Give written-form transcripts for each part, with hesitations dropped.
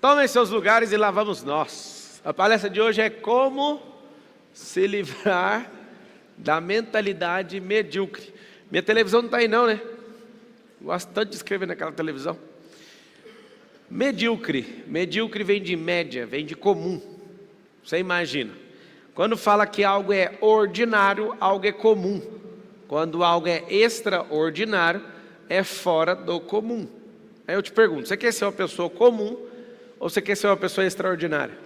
Tomem seus lugares e lá vamos nós. A palestra de hoje é como se livrar da mentalidade medíocre. Minha televisão não está aí não, né? Gosto tanto de escrever naquela televisão. Medíocre. Medíocre vem de média, vem de comum. Você imagina. Quando fala que algo é ordinário, algo é comum. Quando algo é extraordinário, é fora do comum. Aí eu te pergunto, você quer ser uma pessoa comum ou você quer ser uma pessoa extraordinária?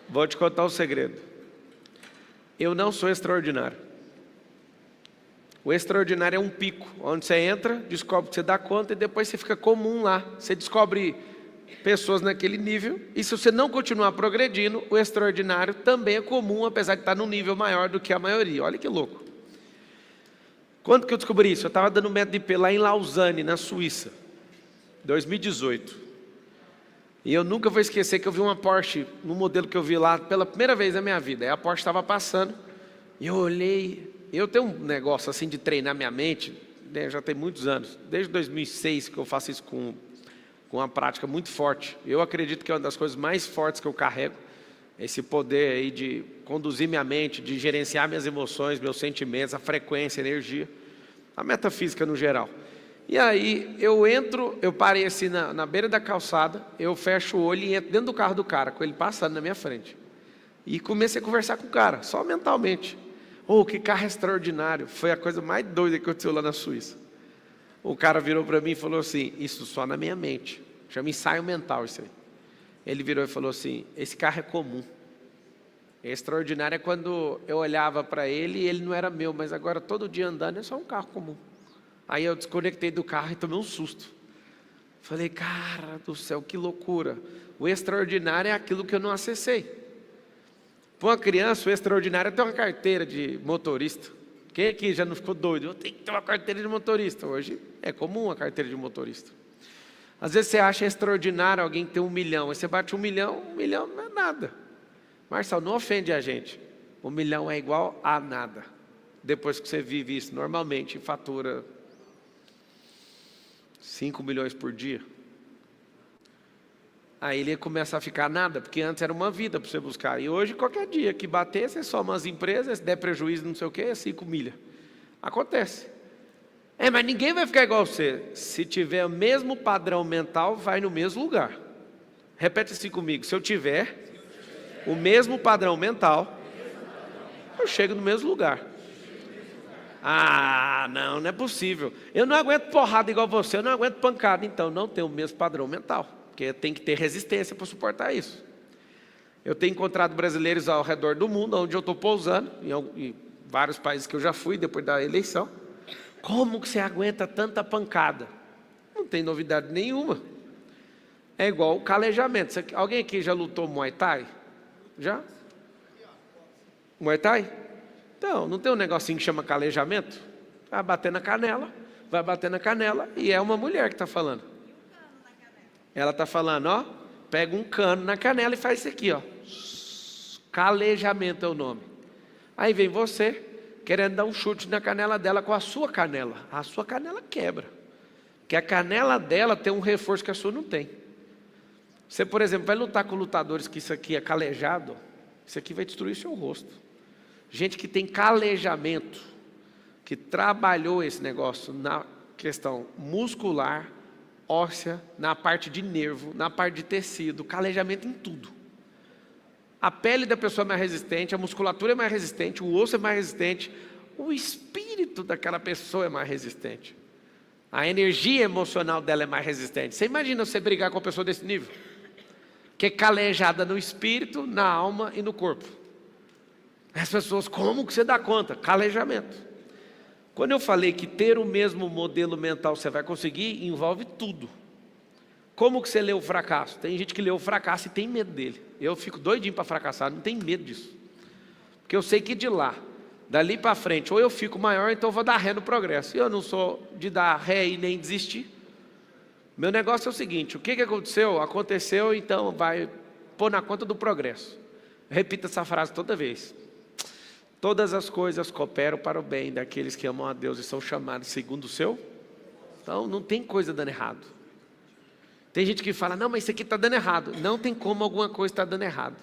Vou te contar um segredo. Eu não sou extraordinário. O extraordinário é um pico, onde você entra, descobre que você dá conta e depois você fica comum lá. Você descobre pessoas naquele nível e se você não continuar progredindo, o extraordinário também é comum, apesar de estar num nível maior do que a maioria. Olha que louco. Quando que eu descobri isso? Eu estava dando método IP lá em Lausanne, na Suíça, 2018. E eu nunca vou esquecer que eu vi uma Porsche, no modelo que eu vi lá, pela primeira vez na minha vida. Aí a Porsche estava passando, e eu olhei. Eu tenho um negócio assim de treinar minha mente, né, já tem muitos anos. Desde 2006 que eu faço isso com uma prática muito forte. Eu acredito que é uma das coisas mais fortes que eu carrego. Esse poder aí de conduzir minha mente, de gerenciar minhas emoções, meus sentimentos, a frequência, a energia. A metafísica no geral. E aí eu entro, eu parei assim na beira da calçada, eu fecho o olho e entro dentro do carro do cara, com ele passando na minha frente. E comecei a conversar com o cara, só mentalmente. Oh, que carro extraordinário. Foi a coisa mais doida que aconteceu lá na Suíça. O cara virou para mim e falou assim, isso só na minha mente. Chama ensaio mental isso aí. Ele virou e falou assim, esse carro é comum. Extraordinário é quando eu olhava para ele e ele não era meu, mas agora todo dia andando é só um carro comum. Aí eu desconectei do carro e tomei um susto. Falei, cara do céu, que loucura. O extraordinário é aquilo que eu não acessei. Para uma criança, o extraordinário é ter uma carteira de motorista. Quem aqui já não ficou doido? Eu tenho que ter uma carteira de motorista. Hoje é comum a carteira de motorista. Às vezes você acha extraordinário alguém ter 1 milhão. Aí você bate 1 milhão não é nada. Marcelo, não ofende a gente. 1 milhão é igual a nada. Depois que você vive isso normalmente, fatura 5 milhões por dia. Aí ele começa a ficar nada, porque antes era uma vida para você buscar. E hoje, qualquer dia que bater, você soma as empresas, se der prejuízo, não sei o quê, é 5 milhas. Acontece. Mas ninguém vai ficar igual a você. Se tiver o mesmo padrão mental, vai no mesmo lugar. Repete assim comigo. Se eu tiver o mesmo padrão mental, eu chego no mesmo lugar. Ah, não é possível. Eu não aguento porrada igual você, eu não aguento pancada. Então, não tem o mesmo padrão mental. Porque tem que ter resistência para suportar isso. Eu tenho encontrado brasileiros ao redor do mundo, onde eu estou pousando, em vários países que eu já fui depois da eleição. Como que você aguenta tanta pancada? Não tem novidade nenhuma. É igual o calejamento. Alguém aqui já lutou Muay Thai? Já? Muay Thai? Então, não tem um negocinho que chama calejamento? Vai bater na canela e é uma mulher que está falando. Ela está falando, ó, pega um cano na canela e faz isso aqui, ó. Calejamento é o nome. Aí vem você, querendo dar um chute na canela dela com a sua canela. A sua canela quebra. Porque a canela dela tem um reforço que a sua não tem. Você, por exemplo, vai lutar com lutadores que isso aqui é calejado, isso aqui vai destruir o seu rosto. Gente que tem calejamento, que trabalhou esse negócio na questão muscular, óssea, na parte de nervo, na parte de tecido, calejamento em tudo. A pele da pessoa é mais resistente, a musculatura é mais resistente, o osso é mais resistente, o espírito daquela pessoa é mais resistente. A energia emocional dela é mais resistente. Você imagina você brigar com uma pessoa desse nível? Que é calejada no espírito, na alma e no corpo. As pessoas, como que você dá conta? Calejamento. Quando eu falei que ter o mesmo modelo mental você vai conseguir, envolve tudo. Como que você lê o fracasso? Tem gente que lê o fracasso e tem medo dele. Eu fico doidinho para fracassar, não tenho medo disso. Porque eu sei que de lá, dali para frente, ou eu fico maior, então eu vou dar ré no progresso. E eu não sou de dar ré e nem desistir. Meu negócio é o seguinte, o que aconteceu? Aconteceu, então vai pôr na conta do progresso. Repita essa frase toda vez. Todas as coisas cooperam para o bem daqueles que amam a Deus e são chamados segundo o seu. Então não tem coisa dando errado. Tem gente que fala, não, mas isso aqui está dando errado. Não tem como alguma coisa estar dando errado.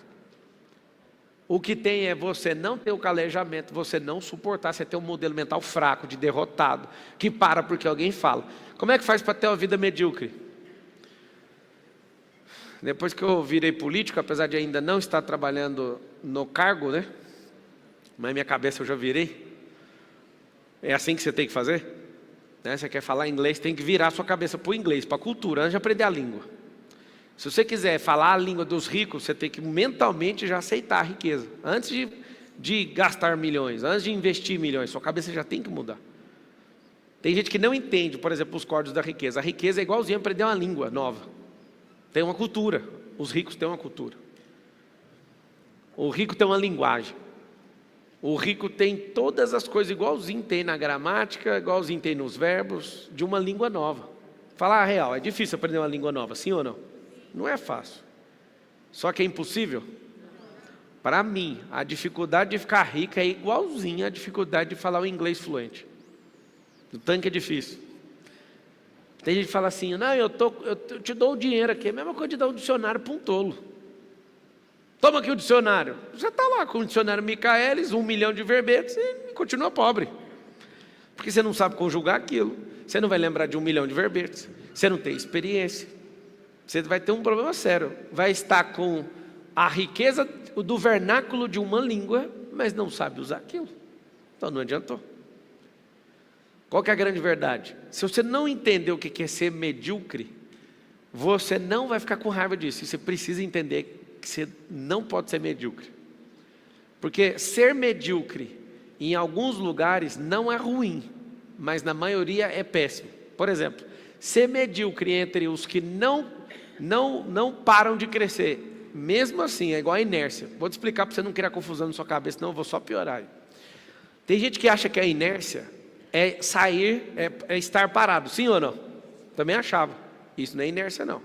O que tem é você não ter o calejamento, você não suportar, você ter um modelo mental fraco, de derrotado, que para porque alguém fala. Como é que faz para ter uma vida medíocre? Depois que eu virei político, apesar de ainda não estar trabalhando no cargo, né? Mas minha cabeça eu já virei. É assim que você tem que fazer? Né? Você quer falar inglês, tem que virar sua cabeça para o inglês, para a cultura, antes de aprender a língua. Se você quiser falar a língua dos ricos, você tem que mentalmente já aceitar a riqueza. Antes de gastar milhões, antes de investir milhões, sua cabeça já tem que mudar. Tem gente que não entende, por exemplo, os códigos da riqueza. A riqueza é igualzinho a aprender uma língua nova. Tem uma cultura. Os ricos têm uma cultura. O rico tem uma linguagem. O rico tem todas as coisas igualzinho tem na gramática, igualzinho tem nos verbos, de uma língua nova. Falar a real, é difícil aprender uma língua nova, sim ou não? Não é fácil. Só que é impossível? Para mim, a dificuldade de ficar rico é igualzinha à dificuldade de falar o inglês fluente. O tanque é difícil. Tem gente que fala assim, não, eu te dou o dinheiro aqui, é a mesma coisa de dar um dicionário para um tolo. Toma aqui o dicionário. Você está lá com o dicionário Michaelis, 1 milhão de verbetes e continua pobre. Porque você não sabe conjugar aquilo, você não vai lembrar de 1 milhão de verbetes, você não tem experiência. Você vai ter um problema sério. Vai estar com a riqueza do vernáculo de uma língua, mas não sabe usar aquilo. Então não adiantou. Qual que é a grande verdade? Se você não entender o que é ser medíocre, você não vai ficar com raiva disso. Você precisa entender que você não pode ser medíocre. Porque ser medíocre em alguns lugares não é ruim, mas na maioria é péssimo. Por exemplo, ser medíocre entre os que não param de crescer, mesmo assim, é igual a inércia. Vou te explicar para você não criar confusão na sua cabeça, senão eu vou só piorar. Tem gente que acha que a inércia é sair, é estar parado, sim ou não? Também achava. Isso não é inércia não.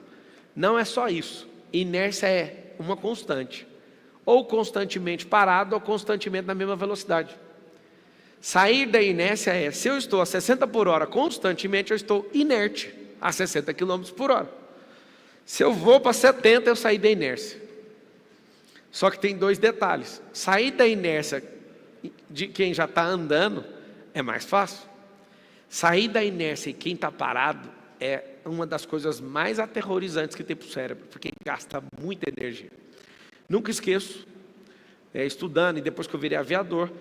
Não é só isso. Inércia é uma constante. Ou constantemente parado, ou constantemente na mesma velocidade. Sair da inércia é, se eu estou a 60 por hora constantemente, eu estou inerte a 60 km por hora. Se eu vou para 70, eu saí da inércia. Só que tem 2 detalhes. Sair da inércia de quem já está andando é mais fácil. Sair da inércia e quem está parado é uma das coisas mais aterrorizantes que tem para o cérebro, porque gasta muita energia. Nunca esqueço, estudando e depois que eu virei aviador,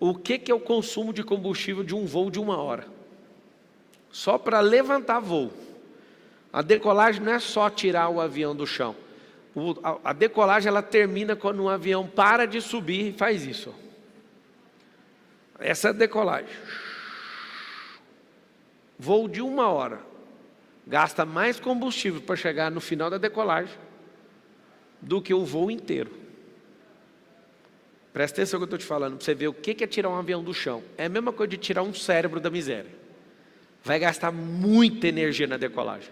o que é o consumo de combustível de um voo de 1 hora? Só para levantar voo. A decolagem não é só tirar o avião do chão. A decolagem ela termina quando um avião para de subir e faz isso. Essa é a decolagem. Voo de 1 hora. Gasta mais combustível para chegar no final da decolagem do que o voo inteiro. Presta atenção no que eu estou te falando, para você ver o que é tirar um avião do chão. É a mesma coisa de tirar um cérebro da miséria. Vai gastar muita energia na decolagem.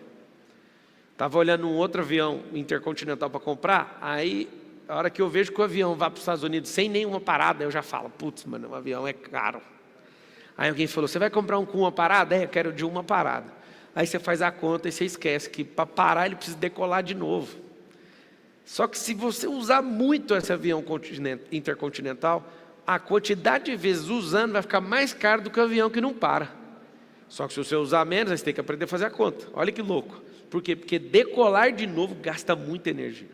Estava olhando um outro avião intercontinental para comprar, aí a hora que eu vejo que o avião vai para os Estados Unidos sem nenhuma parada, eu já falo, putz, mano, o avião é caro. Aí alguém falou, você vai comprar um com uma parada? Eu quero de uma parada. Aí você faz a conta e você esquece que para parar ele precisa decolar de novo. Só que se você usar muito esse avião intercontinental, a quantidade de vezes usando vai ficar mais caro do que o avião que não para. Só que se você usar menos, aí você tem que aprender a fazer a conta. Olha que louco. Por quê? Porque decolar de novo gasta muita energia.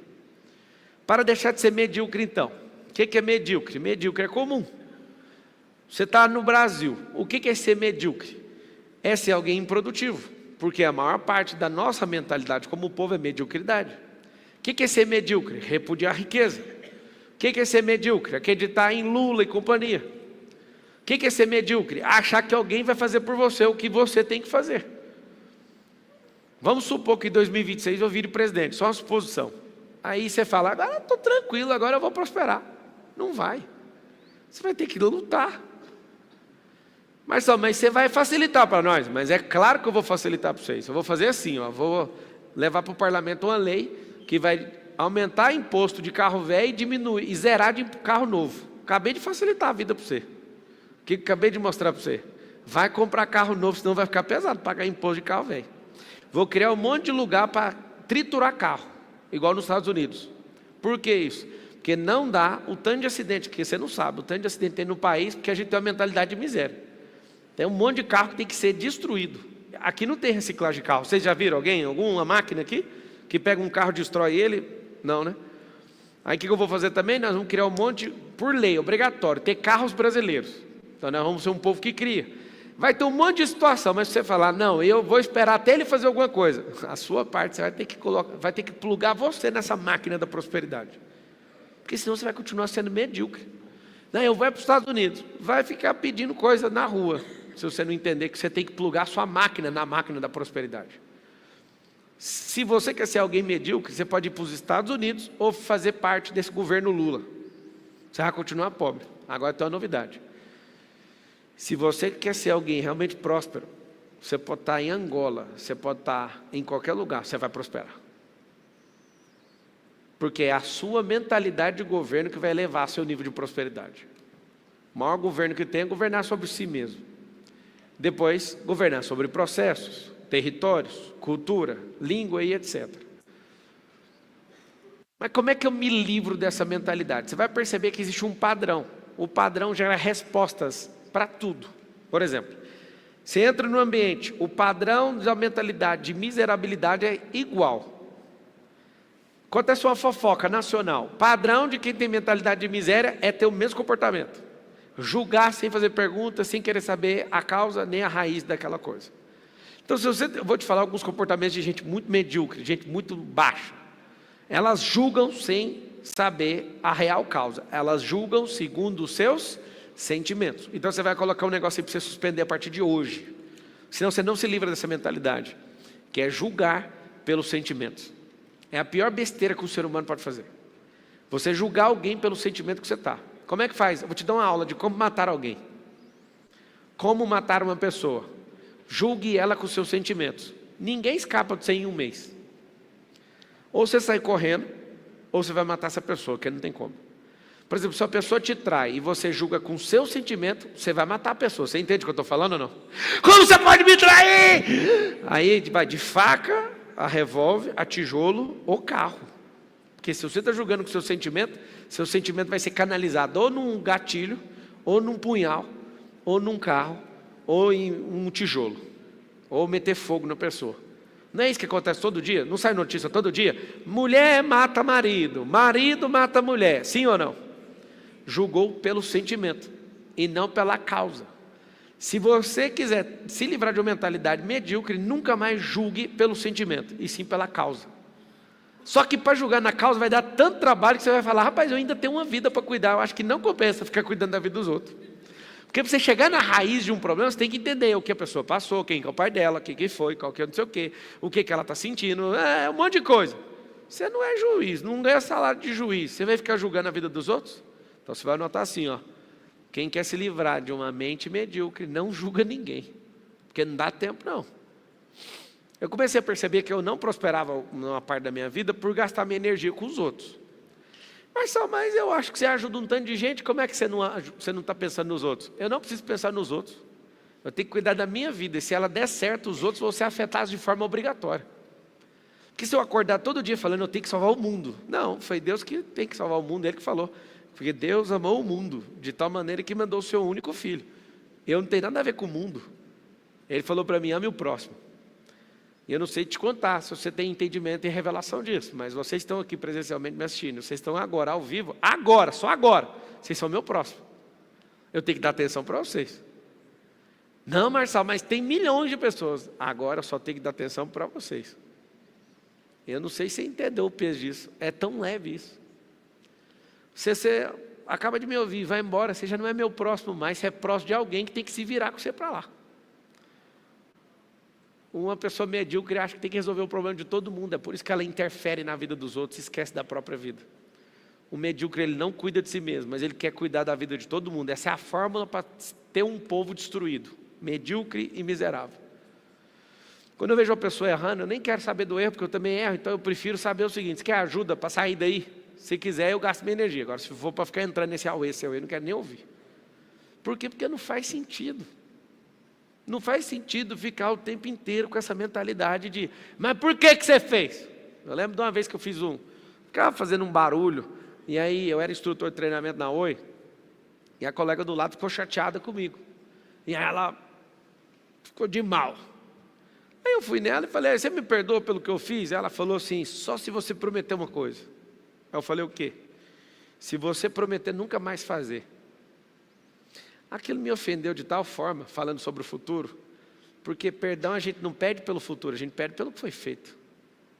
Para deixar de ser medíocre então. O que é medíocre? Medíocre é comum. Você está no Brasil. O que é ser medíocre? É ser alguém improdutivo. Porque a maior parte da nossa mentalidade como povo é mediocridade. O que é ser medíocre? Repudiar a riqueza. O que é ser medíocre? Acreditar em Lula e companhia. O que é ser medíocre? Achar que alguém vai fazer por você o que você tem que fazer. Vamos supor que em 2026 eu vire presidente, só uma suposição. Aí você fala, agora eu estou tranquilo, agora eu vou prosperar. Não vai. Você vai ter que lutar. Mas você vai facilitar para nós. Mas é claro que eu vou facilitar para vocês. Eu vou fazer assim, vou levar para o parlamento uma lei que vai aumentar imposto de carro velho e diminuir, e zerar de carro novo. Acabei de facilitar a vida para você. O que acabei de mostrar para você? Vai comprar carro novo, senão vai ficar pesado pagar imposto de carro velho. Vou criar um monte de lugar para triturar carro, igual nos Estados Unidos. Por que isso? Porque não dá o tanto de acidente, que você não sabe, o tanto de acidente que tem no país, porque a gente tem uma mentalidade de miséria. Tem um monte de carro que tem que ser destruído. Aqui não tem reciclagem de carro. Vocês já viram alguém, alguma máquina aqui, que pega um carro e destrói ele? Não, né? Aí o que eu vou fazer também? Nós vamos criar um monte, por lei, obrigatório, ter carros brasileiros. Então nós vamos ser um povo que cria. Vai ter um monte de situação, mas se você falar, não, eu vou esperar até ele fazer alguma coisa, a sua parte você vai ter que plugar você nessa máquina da prosperidade. Porque senão você vai continuar sendo medíocre. Não, eu vou para os Estados Unidos, vai ficar pedindo coisa na rua, se você não entender que você tem que plugar sua máquina na máquina da prosperidade. Se você quer ser alguém medíocre, você pode ir para os Estados Unidos ou fazer parte desse governo Lula. Você vai continuar pobre. Agora tem uma novidade. Se você quer ser alguém realmente próspero, você pode estar em Angola, você pode estar em qualquer lugar, você vai prosperar. Porque é a sua mentalidade de governo que vai elevar seu nível de prosperidade. O maior governo que tem é governar sobre si mesmo. Depois, governar sobre processos, territórios, cultura, língua e etc. Mas como é que eu me livro dessa mentalidade? Você vai perceber que existe um padrão. O padrão gera respostas para tudo. Por exemplo, você entra no ambiente, o padrão da mentalidade de miserabilidade é igual. Acontece uma fofoca nacional. Padrão de quem tem mentalidade de miséria é ter o mesmo comportamento. Julgar sem fazer perguntas, sem querer saber a causa nem a raiz daquela coisa. Então, eu vou te falar alguns comportamentos de gente muito medíocre, gente muito baixa. Elas julgam sem saber a real causa. Elas julgam segundo os seus sentimentos. Então, você vai colocar um negócio aí para você suspender a partir de hoje. Senão você não se livra dessa mentalidade, que é julgar pelos sentimentos. É a pior besteira que o ser humano pode fazer. Você julgar alguém pelo sentimento que você está. Como é que faz? Eu vou te dar uma aula de como matar alguém. Como matar uma pessoa. Julgue ela com os seus sentimentos. Ninguém escapa de você em um mês. Ou você sai correndo, ou você vai matar essa pessoa, que não tem como. Por exemplo, se a pessoa te trai e você julga com o seu sentimento, você vai matar a pessoa. Você entende o que eu estou falando ou não? Como você pode me trair? Aí vai de faca, a revólver, a tijolo ou carro. Porque se você está julgando com o seu sentimento vai ser canalizado ou num gatilho, ou num punhal, ou num carro, ou em um tijolo, ou meter fogo na pessoa. Não é isso que acontece todo dia? Não sai notícia todo dia? Mulher mata marido, marido mata mulher, sim ou não? Julgou pelo sentimento e não pela causa. Se você quiser se livrar de uma mentalidade medíocre, nunca mais julgue pelo sentimento, e sim pela causa. Só que para julgar na causa vai dar tanto trabalho que você vai falar, rapaz, eu ainda tenho uma vida para cuidar, eu acho que não compensa ficar cuidando da vida dos outros. Porque para você chegar na raiz de um problema, você tem que entender o que a pessoa passou, quem é o pai dela, quem que foi, qual que é não sei o que ela está sentindo, um monte de coisa. Você não é juiz, não ganha salário de juiz, você vai ficar julgando a vida dos outros? Então você vai anotar assim, ó, quem quer se livrar de uma mente medíocre, não julga ninguém, porque não dá tempo não. Eu comecei a perceber que eu não prosperava numa parte da minha vida por gastar minha energia com os outros. Mas eu acho que você ajuda um tanto de gente, como é que você não está pensando nos outros? Eu não preciso pensar nos outros. Eu tenho que cuidar da minha vida, e se ela der certo, os outros vão ser afetados de forma obrigatória. Porque se eu acordar todo dia falando, eu tenho que salvar o mundo. Não, foi Deus que tem que salvar o mundo, Ele que falou. Porque Deus amou o mundo, de tal maneira que mandou o seu único filho. Eu não tenho nada a ver com o mundo. Ele falou para mim, ame o próximo. E eu não sei te contar se você tem entendimento e revelação disso, mas vocês estão aqui presencialmente me assistindo, vocês estão agora ao vivo, agora, só agora, vocês são meu próximo. Eu tenho que dar atenção para vocês. Não, Marçal, mas tem milhões de pessoas. Agora eu só tenho que dar atenção para vocês. Eu não sei se você entendeu o peso disso, é tão leve isso. Você acaba de me ouvir, vai embora, você já não é meu próximo mais, você é próximo de alguém que tem que se virar com você para lá. Uma pessoa medíocre acha que tem que resolver o problema de todo mundo, é por isso que ela interfere na vida dos outros e esquece da própria vida. O medíocre, ele não cuida de si mesmo, mas ele quer cuidar da vida de todo mundo. Essa é a fórmula para ter um povo destruído, medíocre e miserável. Quando eu vejo uma pessoa errando, eu nem quero saber do erro, porque eu também erro, então eu prefiro saber o seguinte, você quer ajuda para sair daí? Se quiser, eu gasto minha energia. Agora, se for para ficar entrando nesse auê, eu não quero nem ouvir. Por quê? Porque não faz sentido. Não faz sentido ficar o tempo inteiro com essa mentalidade de, mas por que você fez? Eu lembro de uma vez que eu ficava fazendo um barulho, e aí eu era instrutor de treinamento na Oi, e a colega do lado ficou chateada comigo. E aí ela ficou de mal. Aí eu fui nela e falei, você me perdoa pelo que eu fiz? Ela falou assim, só se você prometer uma coisa. Aí eu falei, o quê? Se você prometer nunca mais fazer. Aquilo me ofendeu de tal forma, falando sobre o futuro, porque perdão a gente não pede pelo futuro, a gente pede pelo que foi feito.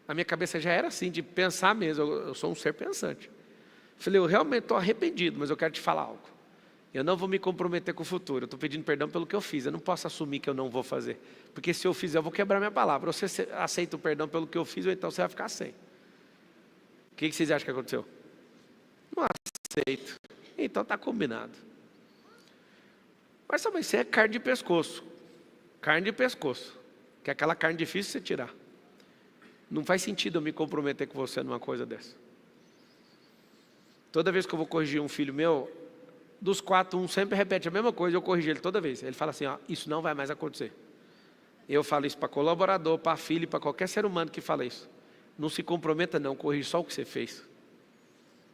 A minha cabeça já era assim, de pensar mesmo, eu sou um ser pensante. Falei, eu realmente estou arrependido, mas eu quero te falar algo. Eu não vou me comprometer com o futuro, eu estou pedindo perdão pelo que eu fiz, eu não posso assumir que eu não vou fazer. Porque se eu fizer, eu vou quebrar minha palavra. Ou você aceita o perdão pelo que eu fiz, ou então você vai ficar sem. O que vocês acham que aconteceu? Não aceito. Então está combinado. Mas também isso é carne de pescoço. Carne de pescoço. Que é aquela carne difícil de você tirar. Não faz sentido eu me comprometer com você numa coisa dessa. Toda vez que eu vou corrigir um filho meu, dos 4, um sempre repete a mesma coisa, eu corrijo ele toda vez. Ele fala assim, ó, isso não vai mais acontecer. Eu falo isso para colaborador, para filho, para qualquer ser humano que fala isso. Não se comprometa não, corrija só o que você fez.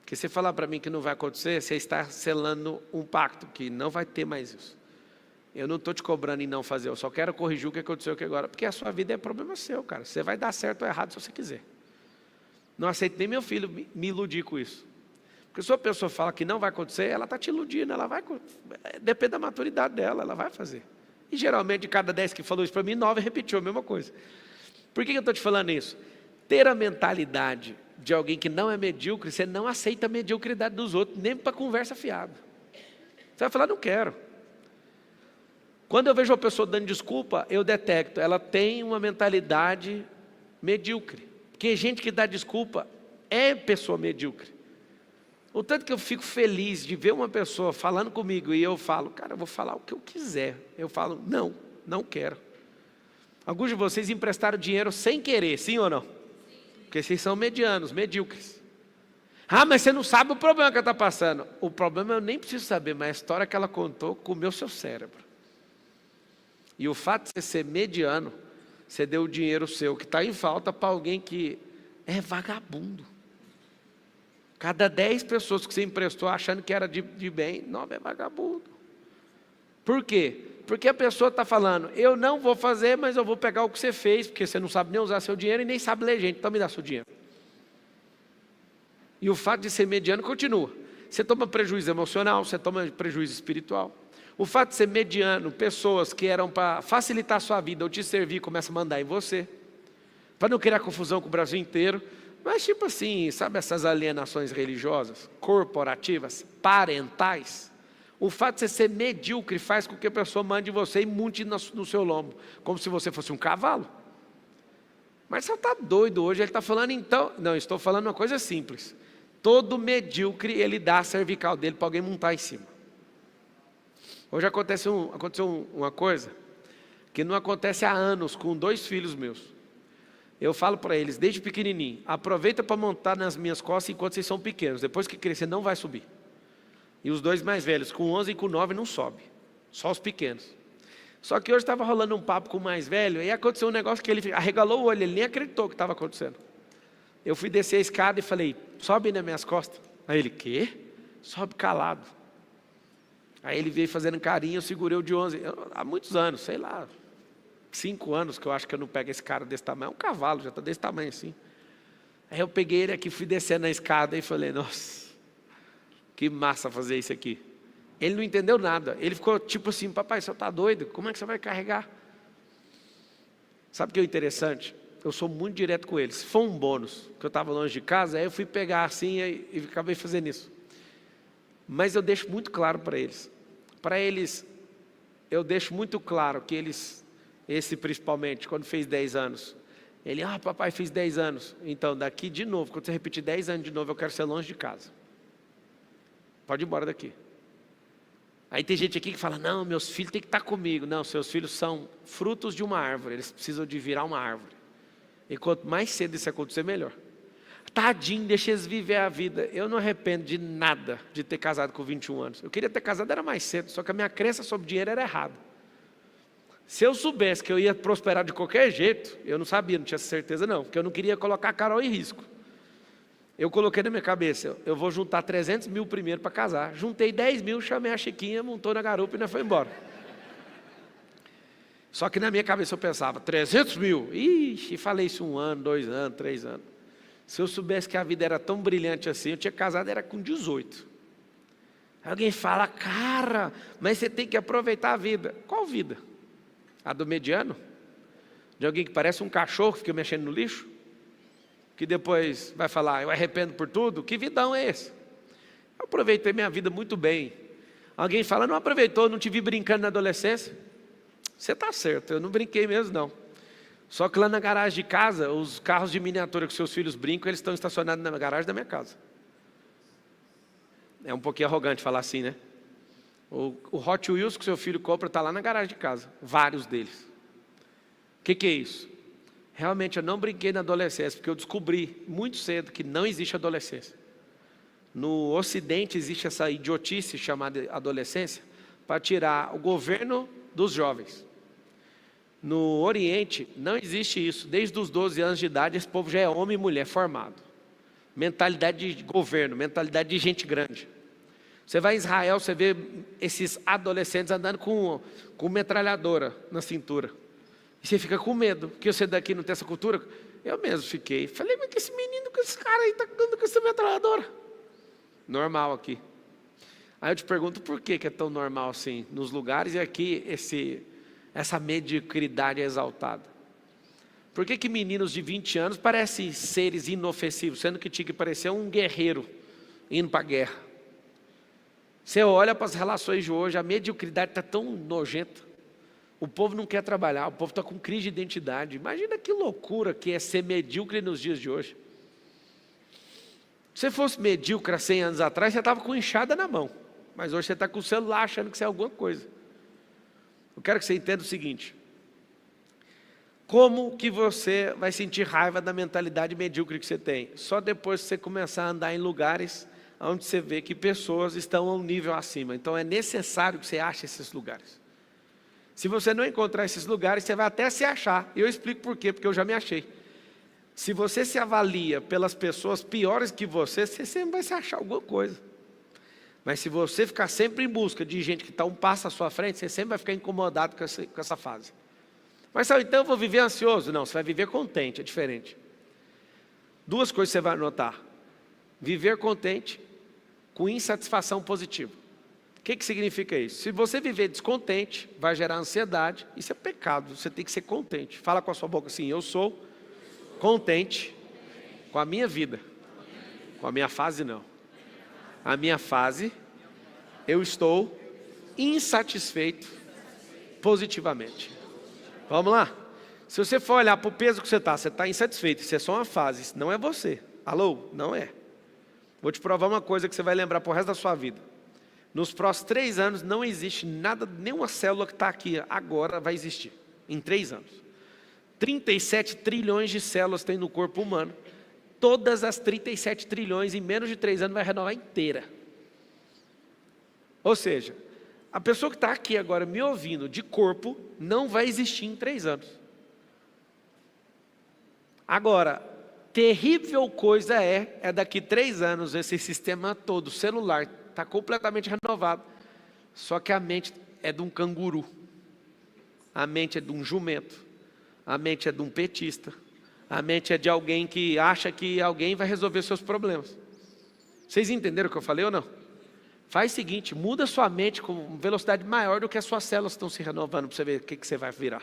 Porque se falar para mim que não vai acontecer, você está selando um pacto, que não vai ter mais isso. Eu não estou te cobrando em não fazer, eu só quero corrigir o que aconteceu aqui agora. Porque a sua vida é problema seu, cara. Você vai dar certo ou errado se você quiser. Não aceito nem meu filho me iludir com isso. Porque se a pessoa fala que não vai acontecer, ela está te iludindo, depende da maturidade dela, ela vai fazer. E geralmente de cada 10 que falou isso para mim, 9 repetiu a mesma coisa. Por que eu estou te falando isso? Ter a mentalidade de alguém que não é medíocre, você não aceita a mediocridade dos outros, nem para conversa fiada. Você vai falar, não quero. Quando eu vejo uma pessoa dando desculpa, eu detecto, ela tem uma mentalidade medíocre. Porque gente que dá desculpa é pessoa medíocre. O tanto que eu fico feliz de ver uma pessoa falando comigo e eu falo, cara, eu vou falar o que eu quiser. Eu falo, não quero. Alguns de vocês emprestaram dinheiro sem querer, sim ou não? Porque vocês são medianos, medíocres. Ah, mas você não sabe o problema que ela está passando. O problema eu nem preciso saber, mas a história que ela contou comeu seu cérebro. E o fato de você ser mediano, você deu o dinheiro seu que está em falta para alguém que é vagabundo. Cada 10 pessoas que você emprestou achando que era de bem, 9 é vagabundo. Por quê? Porque a pessoa está falando, eu não vou fazer, mas eu vou pegar o que você fez, porque você não sabe nem usar seu dinheiro e nem sabe ler gente, então me dá seu dinheiro. E o fato de ser mediano continua. Você toma prejuízo emocional, você toma prejuízo espiritual. O fato de ser mediano, pessoas que eram para facilitar a sua vida ou te servir, começam a mandar em você. Para não criar confusão com o Brasil inteiro. Mas tipo assim, sabe essas alienações religiosas, corporativas, parentais? O fato de você ser medíocre faz com que a pessoa mande você e monte no seu lombo, como se você fosse um cavalo. Mas você está doido hoje, ele está falando então... Não, estou falando uma coisa simples. Todo medíocre, ele dá a cervical dele para alguém montar em cima. Hoje aconteceu uma coisa que não acontece há anos com 2 filhos meus. Eu falo para eles, desde pequenininho, aproveita para montar nas minhas costas enquanto vocês são pequenos. Depois que crescer, não vai subir. E os 2 mais velhos, com 11 e com 9, não sobe. Só os pequenos. Só que hoje estava rolando um papo com o mais velho, e aconteceu um negócio que ele arregalou o olho, ele nem acreditou que estava acontecendo. Eu fui descer a escada e falei, sobe nas minhas costas. Aí ele, quê? Sobe calado. Aí ele veio fazendo carinho, eu segurei o de 11. Há muitos anos, sei lá, 5 anos que eu acho que eu não pego esse cara desse tamanho. É um cavalo, já está desse tamanho assim. Aí eu peguei ele aqui, fui descendo na escada e falei, nossa, que massa fazer isso aqui. Ele não entendeu nada. Ele ficou tipo assim, papai, você está doido? Como é que você vai carregar? Sabe o que é interessante? Eu sou muito direto com eles. Foi um bônus, que eu estava longe de casa, aí eu fui pegar assim e acabei fazendo isso. Mas eu deixo muito claro para eles. Para eles, eu deixo muito claro que eles... Esse principalmente, quando fez 10 anos. Ele, papai, fiz 10 anos. Então, daqui de novo, quando você repetir 10 anos de novo, eu quero ser longe de casa. Pode ir embora daqui. Aí tem gente aqui que fala, não, meus filhos têm que estar comigo. Não, seus filhos são frutos de uma árvore. Eles precisam de virar uma árvore. E quanto mais cedo isso acontecer, melhor. Tadinho, deixa eles viver a vida. Eu não arrependo de nada de ter casado com 21 anos. Eu queria ter casado, era mais cedo. Só que a minha crença sobre dinheiro era errada. Se eu soubesse que eu ia prosperar de qualquer jeito, eu não sabia, não tinha certeza não, porque eu não queria colocar a Carol em risco. Eu coloquei na minha cabeça, eu vou juntar 300 mil primeiro para casar. Juntei 10 mil, chamei a Chiquinha, montou na garupa e nós foi embora. Só que na minha cabeça eu pensava, 300 mil? Ixi, falei isso 1 ano, 2 anos, 3 anos. Se eu soubesse que a vida era tão brilhante assim, eu tinha casado era com 18. Alguém fala, cara, mas você tem que aproveitar a vida. Qual vida? A do mediano? De alguém que parece um cachorro que fica mexendo no lixo? Que depois vai falar, eu arrependo por tudo? Que vidão é esse? Eu aproveitei minha vida muito bem. Alguém fala, não aproveitou, não te vi brincando na adolescência? Você está certo, eu não brinquei mesmo não. Só que lá na garagem de casa, os carros de miniatura que seus filhos brincam, eles estão estacionados na garagem da minha casa. É um pouquinho arrogante falar assim, né? O Hot Wheels que seu filho compra está lá na garagem de casa, vários deles. O que é isso? Realmente eu não brinquei na adolescência, porque eu descobri muito cedo que não existe adolescência. No Ocidente existe essa idiotice chamada adolescência, para tirar o governo dos jovens. No Oriente não existe isso, desde os 12 anos de idade esse povo já é homem e mulher formado. Mentalidade de governo, mentalidade de gente grande. Você vai em Israel, você vê esses adolescentes andando com metralhadora na cintura. E você fica com medo, porque você daqui não tem essa cultura. Eu mesmo fiquei. Falei, mas que esse menino, que esse cara aí está andando com essa metralhadora? Normal aqui. Aí eu te pergunto, por que é tão normal assim nos lugares e aqui essa mediocridade é exaltada? Por que meninos de 20 anos parecem seres inofensivos, sendo que tinha que parecer um guerreiro indo para a guerra? Você olha para as relações de hoje, a mediocridade está tão nojenta. O povo não quer trabalhar, o povo está com crise de identidade. Imagina que loucura que é ser medíocre nos dias de hoje. Se você fosse medíocre há 100 anos atrás, você estava com enxada na mão. Mas hoje você está com o celular achando que você é alguma coisa. Eu quero que você entenda o seguinte. Como que você vai sentir raiva da mentalidade medíocre que você tem? Só depois que você começar a andar em lugares onde você vê que pessoas estão a um nível acima. Então é necessário que você ache esses lugares. Se você não encontrar esses lugares, você vai até se achar. E eu explico por quê, porque eu já me achei. Se você se avalia pelas pessoas piores que você sempre vai se achar alguma coisa. Mas se você ficar sempre em busca de gente que está um passo à sua frente, você sempre vai ficar incomodado com essa fase. Mas então eu vou viver ansioso? Não, você vai viver contente, é diferente. 2 coisas você vai notar. Viver contente com insatisfação positiva. O que significa isso? Se você viver descontente, vai gerar ansiedade. Isso é pecado, você tem que ser contente. Fala com a sua boca assim, eu sou contente com a minha vida. Com a minha fase não. A minha fase, eu estou insatisfeito positivamente. Vamos lá? Se você for olhar para o peso que você está insatisfeito. Isso é só uma fase, isso não é você. Alô? Não é. Vou te provar uma coisa que você vai lembrar para o resto da sua vida. Nos próximos 3 anos não existe nada, nenhuma célula que está aqui agora vai existir. Em 3 anos. 37 trilhões de células tem no corpo humano. Todas as 37 trilhões em menos de 3 anos vai renovar inteira. Ou seja, a pessoa que está aqui agora me ouvindo de corpo não vai existir em 3 anos. Agora, terrível coisa é daqui 3 anos esse sistema todo, celular, está completamente renovado. Só que a mente é de um canguru. A mente é de um jumento. A mente é de um petista. A mente é de alguém que acha que alguém vai resolver seus problemas. Vocês entenderam o que eu falei ou não? Faz o seguinte, muda sua mente com velocidade maior do que as suas células estão se renovando, para você ver o que você vai virar.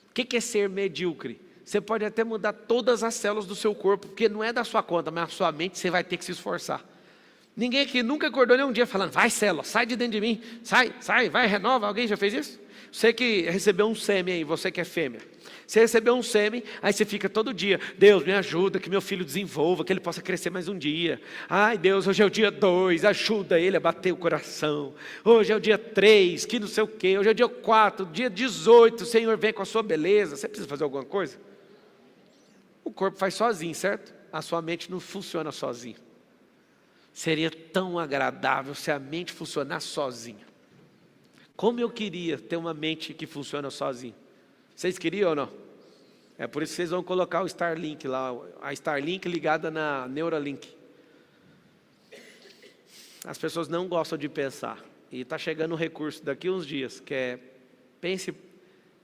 O que é ser medíocre? Você pode até mudar todas as células do seu corpo, porque não é da sua conta, mas a sua mente você vai ter que se esforçar. Ninguém aqui nunca acordou nem um dia falando, vai célula, sai de dentro de mim, sai, vai, renova. Alguém já fez isso? Você que recebeu um sêmen aí, você que é fêmea. Você recebeu um sêmen, aí você fica todo dia, Deus me ajuda, que meu filho desenvolva, que ele possa crescer mais um dia. Ai Deus, hoje é o dia 2, ajuda ele a bater o coração. Hoje é o dia 3, que não sei o quê. Hoje é o dia 4, dia 18, o Senhor vem com a sua beleza. Você precisa fazer alguma coisa? O corpo faz sozinho, certo? A sua mente não funciona sozinha. Seria tão agradável se a mente funcionasse sozinha. Como eu queria ter uma mente que funciona sozinho. Vocês queriam ou não? É por isso que vocês vão colocar o Starlink lá, a Starlink ligada na Neuralink. As pessoas não gostam de pensar. E está chegando um recurso daqui uns dias, que é,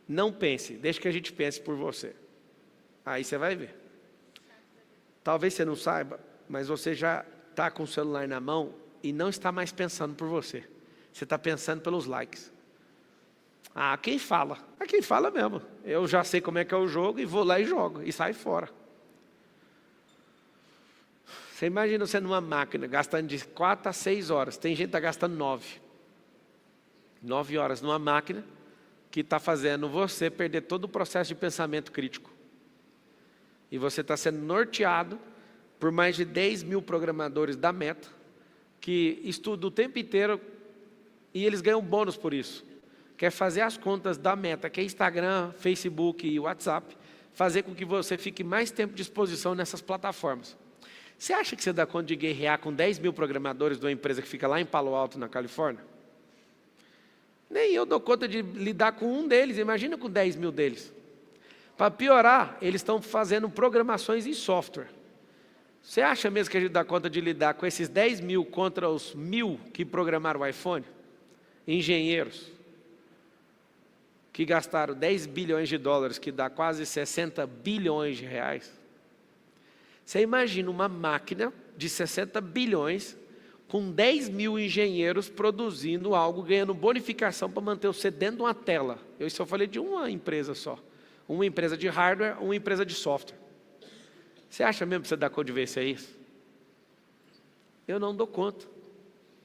não pense, deixe que a gente pense por você. Aí você vai ver. Talvez você não saiba, mas você já está com o celular na mão e não está mais pensando por você. Você está pensando pelos likes. Ah, quem fala? É quem fala mesmo. Eu já sei como é que é o jogo e vou lá e jogo. E sai fora. Você imagina você numa máquina gastando de 4 a 6 horas. Tem gente que está gastando 9. 9 horas numa máquina que está fazendo você perder todo o processo de pensamento crítico. E você está sendo norteado por mais de 10 mil programadores da Meta, que estudam o tempo inteiro e eles ganham bônus por isso. Quer fazer as contas da Meta, que é Instagram, Facebook e WhatsApp, fazer com que você fique mais tempo de exposição nessas plataformas. Você acha que você dá conta de guerrear com 10 mil programadores de uma empresa que fica lá em Palo Alto, na Califórnia? Nem eu dou conta de lidar com um deles, imagina com 10 mil deles. Para piorar, eles estão fazendo programações em software. Você acha mesmo que a gente dá conta de lidar com esses 10 mil contra os 1000 que programaram o iPhone? Engenheiros que gastaram 10 bilhões de dólares, que dá quase 60 bilhões de reais. Você imagina uma máquina de 60 bilhões com 10 mil engenheiros produzindo algo, ganhando bonificação para manter você dentro de uma tela. Isso eu falei de uma empresa só. Uma empresa de hardware, uma empresa de software. Você acha mesmo que você dá conta de ver se é isso? Eu não dou conta.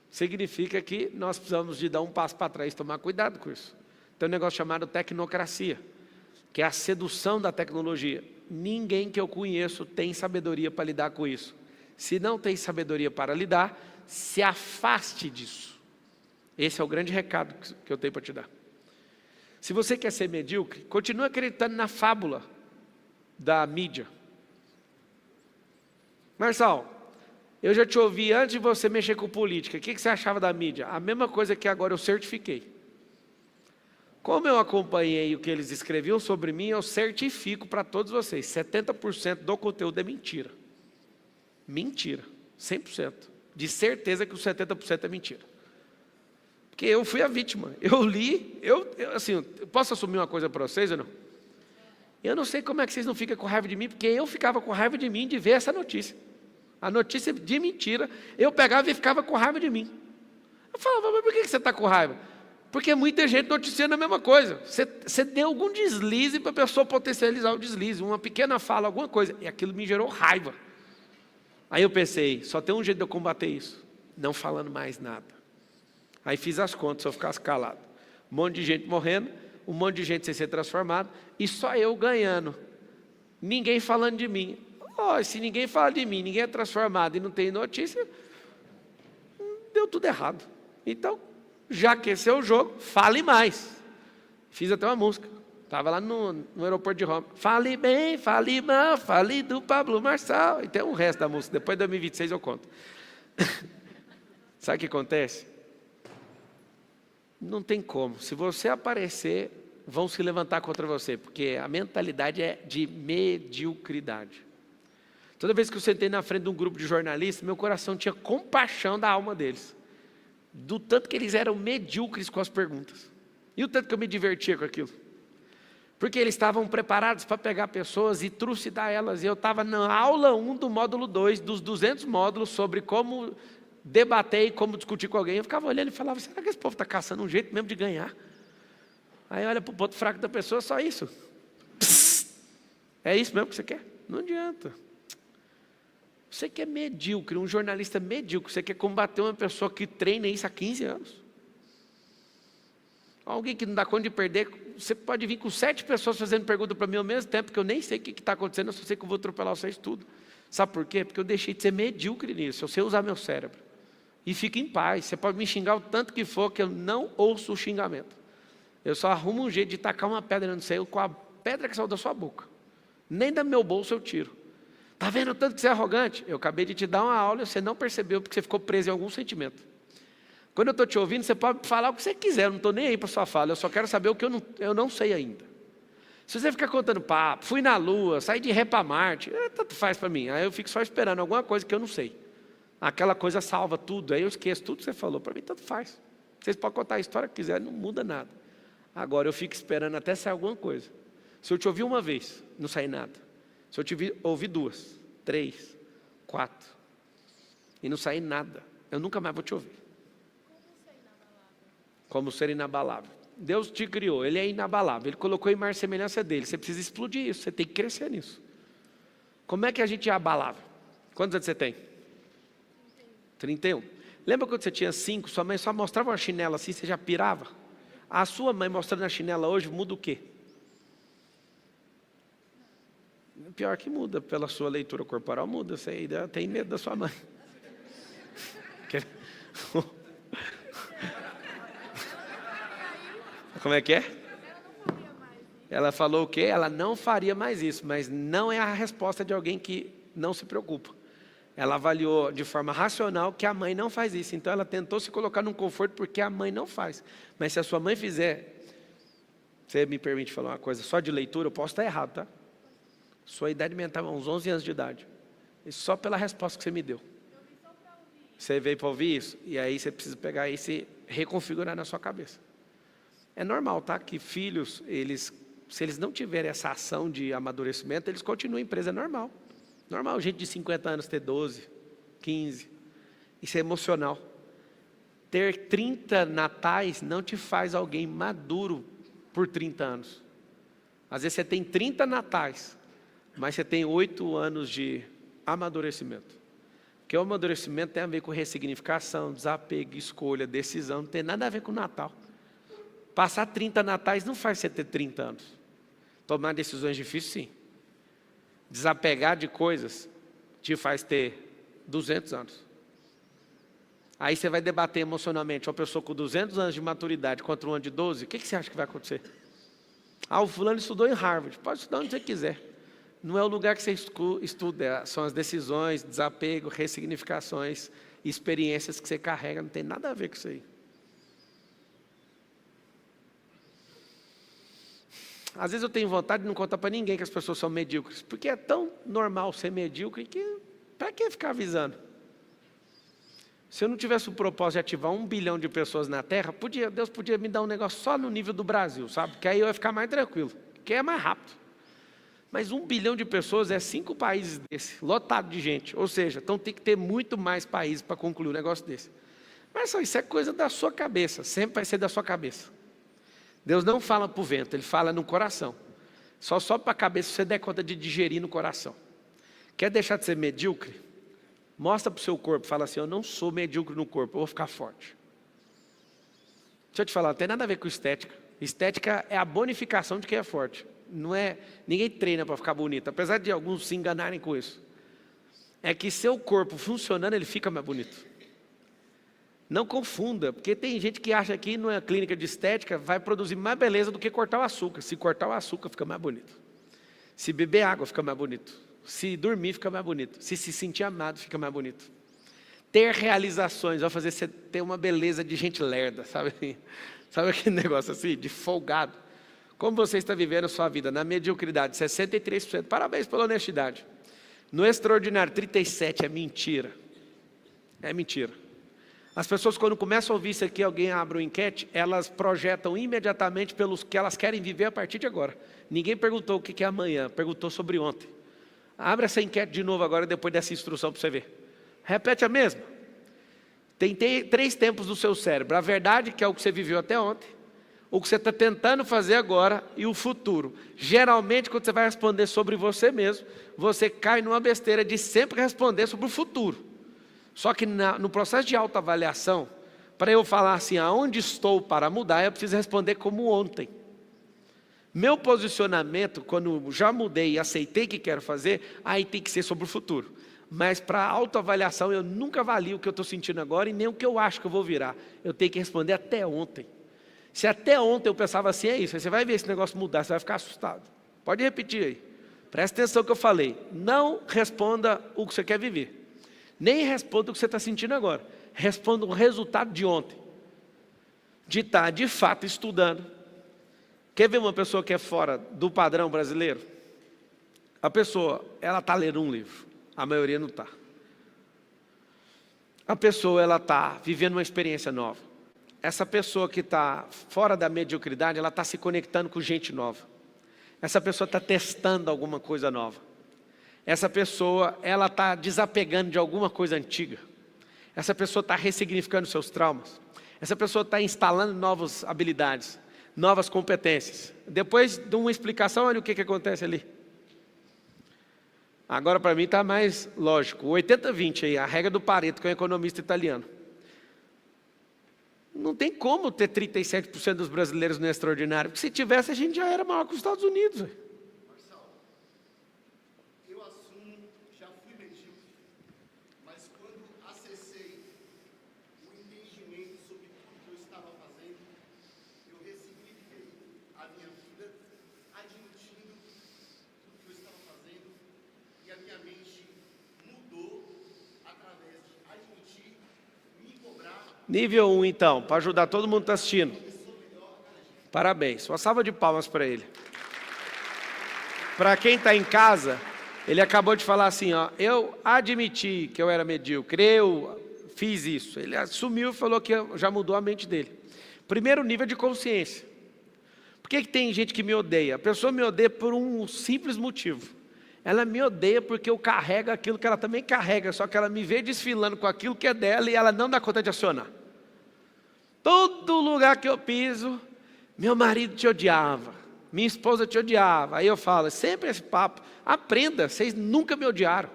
Significa que nós precisamos de dar um passo para trás e tomar cuidado com isso. Tem um negócio chamado tecnocracia, que é a sedução da tecnologia. Ninguém que eu conheço tem sabedoria para lidar com isso. Se não tem sabedoria para lidar, se afaste disso. Esse é o grande recado que eu tenho para te dar. Se você quer ser medíocre, continue acreditando na fábula da mídia. Marçal, eu já te ouvi antes de você mexer com política. O que você achava da mídia? A mesma coisa que agora eu certifiquei. Como eu acompanhei o que eles escreviam sobre mim, eu certifico para todos vocês, 70% do conteúdo é mentira. Mentira, 100%. De certeza que os 70% é mentira. Porque eu fui a vítima. Eu li, assim, eu posso assumir uma coisa para vocês ou não? Eu não sei como é que vocês não ficam com raiva de mim, porque eu ficava com raiva de mim de ver essa notícia. A notícia de mentira, eu pegava e ficava com raiva de mim. Eu falava, mas por que você está com raiva? Porque muita gente noticiando a mesma coisa. Você deu algum deslize para a pessoa potencializar o deslize, uma pequena fala, alguma coisa, e aquilo me gerou raiva. Aí eu pensei, só tem um jeito de eu combater isso, não falando mais nada. Aí fiz as contas, se eu ficasse calado. Um monte de gente morrendo, um monte de gente sem ser transformado, e só eu ganhando. Ninguém falando de mim. Se ninguém fala de mim, ninguém é transformado e não tem notícia, deu tudo errado. Então, já que esse é o jogo, fale mais. Fiz até uma música. Estava lá no aeroporto de Roma. Fale bem, fale mal, fale do Pablo Marçal. E tem o resto da música. Depois de 2026 eu conto. Sabe o que acontece? Não tem como. Se você aparecer, vão se levantar contra você. Porque a mentalidade é de mediocridade. Toda vez que eu sentei na frente de um grupo de jornalistas, meu coração tinha compaixão da alma deles. Do tanto que eles eram medíocres com as perguntas. E o tanto que eu me divertia com aquilo. Porque eles estavam preparados para pegar pessoas e trucidar elas. E eu estava na aula 1 do módulo 2, dos 200 módulos, sobre como debater e como discutir com alguém. Eu ficava olhando e falava, será que esse povo está caçando um jeito mesmo de ganhar? Aí olha para o ponto fraco da pessoa, só isso. Psst. É isso mesmo que você quer? Não adianta. Você que é medíocre, um jornalista medíocre, você quer combater uma pessoa que treina isso há 15 anos. Alguém que não dá conta de perder, você pode vir com 7 pessoas fazendo pergunta para mim ao mesmo tempo, que eu nem sei o que está acontecendo, eu só sei que eu vou atropelar vocês tudo. Sabe por quê? Porque eu deixei de ser medíocre nisso, eu sei usar meu cérebro. E fique em paz, você pode me xingar o tanto que for, que eu não ouço o xingamento. Eu só arrumo um jeito de tacar uma pedra no céu com a pedra que saiu da sua boca. Nem do meu bolso eu tiro. Está vendo o tanto que você é arrogante? Eu acabei de te dar uma aula e você não percebeu porque você ficou preso em algum sentimento. Quando eu estou te ouvindo, você pode falar o que você quiser, eu não estou nem aí para sua fala, eu só quero saber o que eu não sei ainda. Se você ficar contando papo, fui na Lua, saí de ré para Marte, tanto faz para mim. Aí eu fico só esperando alguma coisa que eu não sei. Aquela coisa salva tudo, aí eu esqueço tudo que você falou. Para mim, tanto faz. Vocês podem contar a história que quiserem, não muda nada. Agora, eu fico esperando até sair alguma coisa. Se eu te ouvir uma vez, não sai nada. Se eu te ouvir 2, 3, 4, e não sair nada, eu nunca mais vou te ouvir. Como ser inabalável. Deus te criou, Ele é inabalável. Ele colocou em imagem e semelhança dele. Você precisa explodir isso, você tem que crescer nisso. Como é que a gente é abalável? Quantos anos você tem? 31. Lembra quando você tinha 5, sua mãe só mostrava uma chinela assim, você já pirava? A sua mãe mostrando a chinela hoje muda o quê? Pior que muda, pela sua leitura corporal muda. Você ainda tem medo da sua mãe. Como é que é? Ela falou o quê? Ela não faria mais isso, mas não é a resposta de alguém que não se preocupa. Ela avaliou de forma racional que a mãe não faz isso, então ela tentou se colocar num conforto porque a mãe não faz. Mas se a sua mãe fizer, você me permite falar uma coisa, só de leitura, eu posso estar errado, tá? Sua idade mental é uns 11 anos de idade, e só pela resposta que você me deu. Você veio para ouvir isso, e aí você precisa pegar e se reconfigurar na sua cabeça. É normal, tá? Que filhos, se eles não tiverem essa ação de amadurecimento, eles continuam em empresa, é normal. Normal, gente de 50 anos ter 12, 15. Isso é emocional. Ter 30 natais não te faz alguém maduro por 30 anos. Às vezes você tem 30 natais, mas você tem 8 anos de amadurecimento. Porque o amadurecimento tem a ver com ressignificação, desapego, escolha, decisão, não tem nada a ver com o Natal. Passar 30 natais não faz você ter 30 anos. Tomar decisões difíceis, sim. Desapegar de coisas te faz ter 200 anos. Aí você vai debater emocionalmente uma pessoa com 200 anos de maturidade contra um ano de 12, o que você acha que vai acontecer? O fulano estudou em Harvard, pode estudar onde você quiser. Não é o lugar que você estuda, são as decisões, desapego, ressignificações, experiências que você carrega, não tem nada a ver com isso aí. Às vezes eu tenho vontade de não contar para ninguém que as pessoas são medíocres, porque é tão normal ser medíocre que, para que ficar avisando? Se eu não tivesse o propósito de ativar 1 bilhão de pessoas na Terra, Deus podia me dar um negócio só no nível do Brasil, sabe? Que aí eu ia ficar mais tranquilo, que é mais rápido. Mas 1 bilhão de pessoas é 5 países desse, lotado de gente. Ou seja, então tem que ter muito mais países para concluir um negócio desse. Mas só isso é coisa da sua cabeça, sempre vai ser da sua cabeça. Deus não fala para o vento, Ele fala no coração. Só sobe para a cabeça se você der conta de digerir no coração. Quer deixar de ser medíocre? Mostra para o seu corpo, fala assim, eu não sou medíocre no corpo, eu vou ficar forte. Deixa eu te falar, não tem nada a ver com estética. Estética é a bonificação de quem é forte. Não é, ninguém treina para ficar bonito, apesar de alguns se enganarem com isso. É que seu corpo funcionando, ele fica mais bonito. Não confunda, porque tem gente que acha que numa clínica de estética vai produzir mais beleza do que cortar o açúcar. Se cortar o açúcar, fica mais bonito. Se beber água, fica mais bonito. Se dormir, fica mais bonito. Se sentir amado, fica mais bonito. Ter realizações vai fazer você ter uma beleza de gente lerda, sabe? Sabe aquele negócio assim, de folgado? Como você está vivendo a sua vida? Na mediocridade, 63%. Parabéns pela honestidade. No extraordinário, 37%. É mentira. É mentira. As pessoas, quando começam a ouvir isso aqui, alguém abre uma enquete, elas projetam imediatamente pelos que elas querem viver a partir de agora. Ninguém perguntou o que é amanhã, perguntou sobre ontem. Abre essa enquete de novo agora, depois dessa instrução para você ver. Repete a mesma. Tem 3 tempos no seu cérebro. A verdade, que é o que você viveu até ontem, o que você está tentando fazer agora e o futuro. Geralmente, quando você vai responder sobre você mesmo, você cai numa besteira de sempre responder sobre o futuro. Só que no processo de autoavaliação, para eu falar assim, aonde estou para mudar, eu preciso responder como ontem. Meu posicionamento, quando já mudei e aceitei que quero fazer, aí tem que ser sobre o futuro. Mas para autoavaliação, eu nunca avalio o que eu estou sentindo agora e nem o que eu acho que eu vou virar. Eu tenho que responder até ontem. Se até ontem eu pensava assim, é isso, aí você vai ver esse negócio mudar, você vai ficar assustado. Pode repetir aí. Presta atenção no que eu falei. Não responda o que você quer viver. Nem responda o que você está sentindo agora. Responda o resultado de ontem. de estar de fato estudando. Quer ver uma pessoa que é fora do padrão brasileiro? A pessoa, ela está lendo um livro, a maioria não está. A pessoa, ela está vivendo uma experiência nova. Essa pessoa que está fora da mediocridade, ela está se conectando com gente nova. Essa pessoa está testando alguma coisa nova. Essa pessoa, ela está desapegando de alguma coisa antiga. Essa pessoa está ressignificando seus traumas. Essa pessoa está instalando novas habilidades, novas competências. Depois de uma explicação, olha o que acontece ali. Agora, para mim, está mais lógico. O 80-20 aí, a regra do Pareto, que é um economista italiano. Não tem como ter 37% dos brasileiros no extraordinário, porque se tivesse, a gente já era maior que os Estados Unidos. Marcelo, eu assumo, já fui medíocre, mas quando acessei o entendimento sobre tudo que eu estava fazendo, eu ressignifiquei a minha vida, admitindo tudo que eu estava fazendo, e a minha mente mudou através de admitir, me cobrar. Nível 1, então, para ajudar todo mundo que está assistindo. Parabéns, uma salva de palmas para ele. Para quem está em casa, ele acabou de falar assim, ó, eu admiti que eu era medíocre, eu fiz isso. Ele assumiu e falou que já mudou a mente dele. Primeiro nível de consciência. Por que tem gente que me odeia? A pessoa me odeia por um simples motivo. Ela me odeia porque eu carrego aquilo que ela também carrega, só que ela me vê desfilando com aquilo que é dela e ela não dá conta de acionar. Todo lugar que eu piso, meu marido te odiava, minha esposa te odiava. Aí eu falo, sempre esse papo, aprenda, vocês nunca me odiaram.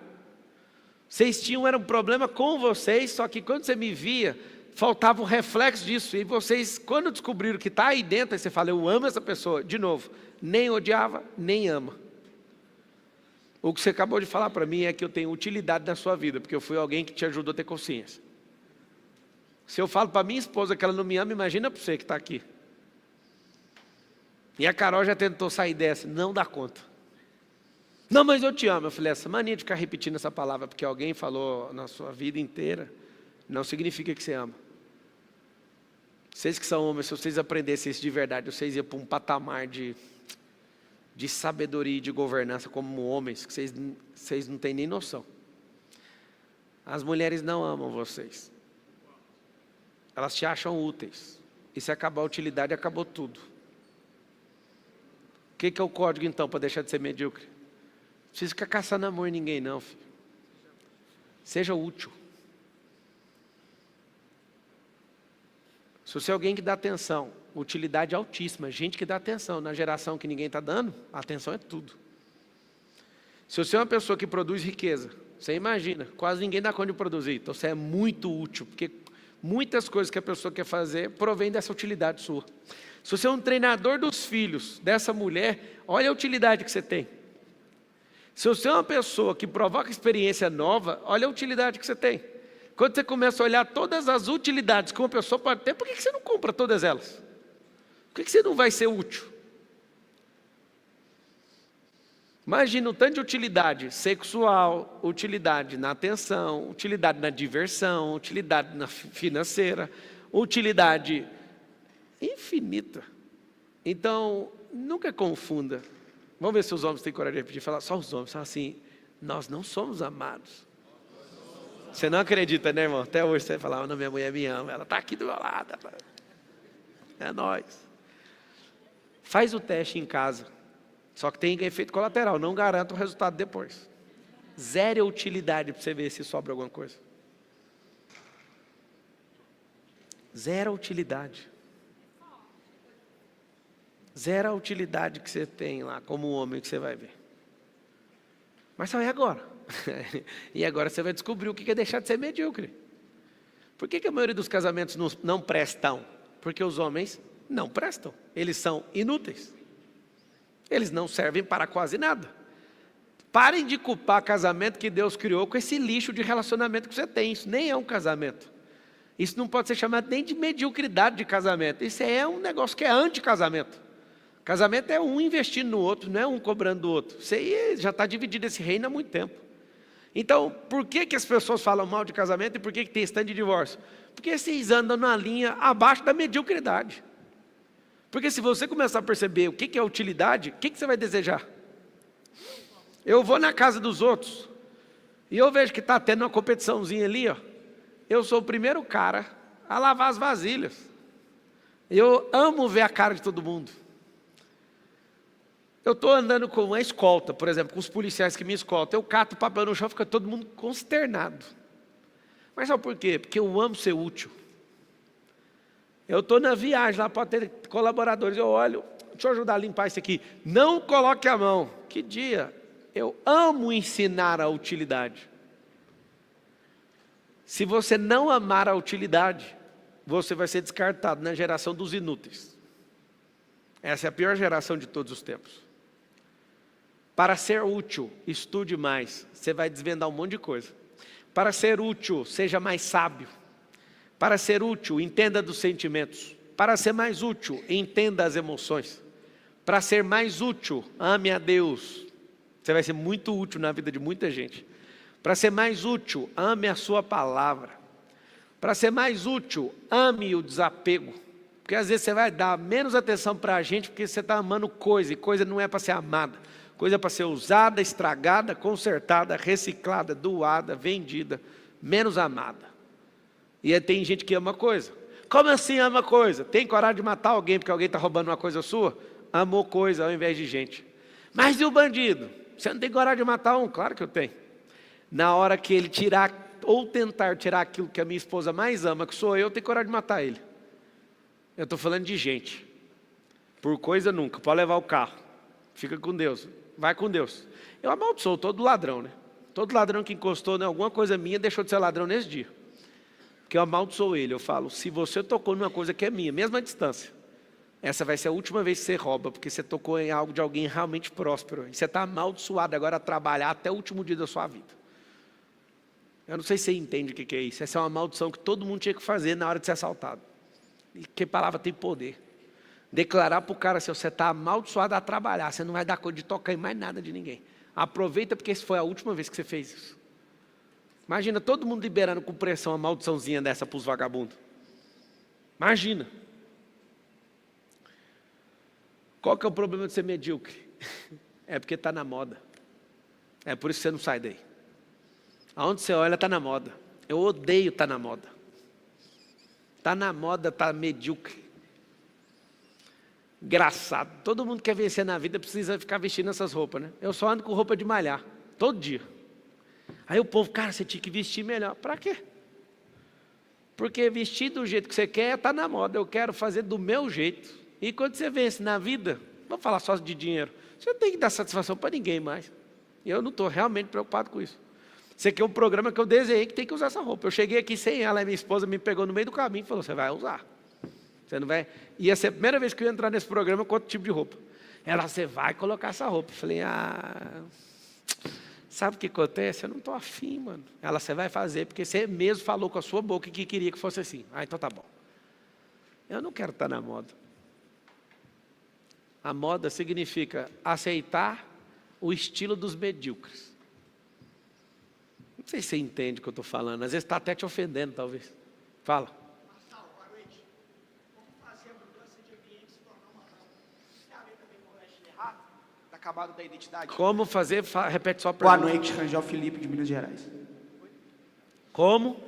Vocês era um problema com vocês, só que quando você me via, faltava um reflexo disso. E vocês, quando descobriram que está aí dentro, aí você fala, eu amo essa pessoa. De novo, nem odiava, nem ama. O que você acabou de falar para mim é que eu tenho utilidade na sua vida, porque eu fui alguém que te ajudou a ter consciência. Se eu falo para minha esposa que ela não me ama, imagina para você que está aqui. E a Carol já tentou sair dessa, não dá conta. Não, mas eu te amo. Eu falei, essa mania de ficar repetindo essa palavra, porque alguém falou na sua vida inteira, não significa que você ama. Vocês que são homens, se vocês aprendessem isso de verdade, vocês iam para um patamar de sabedoria e de governança como homens, que vocês não têm nem noção. As mulheres não amam vocês. Elas te acham úteis. E se acabar a utilidade, acabou tudo. O que é o código então para deixar de ser medíocre? Não precisa ficar caçando amor em ninguém não, filho. Seja útil. Se você é alguém que dá atenção, utilidade altíssima, gente que dá atenção, na geração que ninguém está dando, a atenção é tudo. Se você é uma pessoa que produz riqueza, você imagina, quase ninguém dá conta de produzir, então você é muito útil, porque muitas coisas que a pessoa quer fazer provém dessa utilidade sua. Se você é um treinador dos filhos dessa mulher, olha a utilidade que você tem. Se você é uma pessoa que provoca experiência nova, olha a utilidade que você tem. Quando você começa a olhar todas as utilidades que uma pessoa pode ter, por que você não compra todas elas? Por que você não vai ser útil? Imagina o tanto de utilidade sexual, utilidade na atenção, utilidade na diversão, utilidade na financeira, utilidade infinita. Então, nunca confunda. Vamos ver se os homens têm coragem de repetir, falar só os homens, falam assim, nós não somos amados. Você não acredita, né, irmão? Até hoje você fala, não, minha mulher me ama, ela está aqui do meu lado. É nóis. Faz o teste em casa. Só que tem efeito colateral, não garanta o resultado depois. Zero utilidade para você ver se sobra alguma coisa. Zero utilidade. Zero a utilidade que você tem lá como homem que você vai ver. Mas só é agora. E agora você vai descobrir o que é deixar de ser medíocre. Por que a maioria dos casamentos não prestam? Porque os homens não prestam. Eles são inúteis. Eles não servem para quase nada. Parem de culpar casamento que Deus criou com esse lixo de relacionamento que você tem. Isso nem é um casamento. Isso não pode ser chamado nem de mediocridade de casamento. Isso é um negócio que é anti-casamento. Casamento é um investindo no outro, não é um cobrando do outro. Isso aí já está dividido esse reino há muito tempo. Então, por que as pessoas falam mal de casamento e por que tem esse tanto de divórcio? Porque vocês andam na linha abaixo da mediocridade. Porque se você começar a perceber o que é utilidade, o que você vai desejar? Eu vou na casa dos outros e eu vejo que está tendo uma competiçãozinha ali, ó. Eu sou o primeiro cara a lavar as vasilhas. Eu amo ver a cara de todo mundo. Eu estou andando com uma escolta, por exemplo, com os policiais que me escoltam. Eu cato o papel no chão, fica todo mundo consternado. Mas sabe por quê? Porque eu amo ser útil. Eu estou na viagem lá, pode ter colaboradores, eu olho, deixa eu ajudar a limpar isso aqui. Não coloque a mão. Que dia? Eu amo ensinar a utilidade. Se você não amar a utilidade, você vai ser descartado na geração dos inúteis. Essa é a pior geração de todos os tempos. Para ser útil, estude mais. Você vai desvendar um monte de coisa. Para ser útil, seja mais sábio. Para ser útil, entenda dos sentimentos. Para ser mais útil, entenda as emoções. Para ser mais útil, ame a Deus. Você vai ser muito útil na vida de muita gente. Para ser mais útil, ame a sua palavra. Para ser mais útil, ame o desapego. Porque às vezes você vai dar menos atenção para a gente porque você está amando coisa. E coisa não é para ser amada. Coisa é para ser usada, estragada, consertada, reciclada, doada, vendida. Menos amada. E aí tem gente que ama coisa. Como assim ama coisa? Tem coragem de matar alguém porque alguém está roubando uma coisa sua? Amou coisa ao invés de gente. Mas e o bandido? Você não tem coragem de matar um? Claro que eu tenho. Na hora que ele tirar ou tentar tirar aquilo que a minha esposa mais ama, que sou eu tenho coragem de matar ele. Eu estou falando de gente. Por coisa nunca. Pode levar o carro. Fica com Deus. Vai com Deus. Eu amaldiçoo todo ladrão, né? Todo ladrão que encostou em alguma coisa minha deixou de ser ladrão nesse dia. Porque eu amaldiçoo ele. Eu falo, se você tocou numa coisa que é minha, mesmo à distância, essa vai ser a última vez que você rouba, porque você tocou em algo de alguém realmente próspero. E você está amaldiçoado agora a trabalhar até o último dia da sua vida. Eu não sei se você entende o que é isso. Essa é uma maldição que todo mundo tinha que fazer na hora de ser assaltado. E que palavra tem poder. Declarar para o cara assim, você está amaldiçoado a trabalhar, você não vai dar conta de tocar em mais nada de ninguém. Aproveita porque essa foi a última vez que você fez isso. Imagina todo mundo liberando com pressão uma maldiçãozinha dessa para os vagabundos. Imagina. Qual que é o problema de ser medíocre? É porque está na moda. É por isso que você não sai daí. Aonde você olha está na moda. Eu odeio estar na moda. Está na moda, está medíocre. Engraçado. Todo mundo quer vencer na vida, precisa ficar vestindo essas roupas, né? Eu só ando com roupa de malhar, todo dia. Aí o povo, cara, você tinha que vestir melhor. Para quê? Porque vestir do jeito que você quer está na moda. Eu quero fazer do meu jeito. E quando você vence na vida, vamos falar só de dinheiro, você não tem que dar satisfação para ninguém mais. E eu não estou realmente preocupado com isso. Isso aqui é um programa que eu desenhei que tem que usar essa roupa. Eu cheguei aqui sem ela, e minha esposa me pegou no meio do caminho e falou, você vai usar. Você não vai... Ia ser a primeira vez que eu ia entrar nesse programa com outro tipo de roupa. Ela, você vai colocar essa roupa. Eu falei, sabe o que acontece? Eu não estou afim, mano. Ela, você vai fazer, porque você mesmo falou com a sua boca que queria que fosse assim. Então tá bom. Eu não quero estar na moda. A moda significa aceitar o estilo dos medíocres. Não sei se você entende o que eu estou falando. Às vezes está até te ofendendo, talvez. Fala. Marçal, boa noite. Como fazer a mudança de ambiente se tornar uma rampa? Tem a ver também com o Leslie errado? Da camada da identidade? Como fazer? Repete só a pergunta. Boa noite, Rangel Felipe, de Minas Gerais. Como?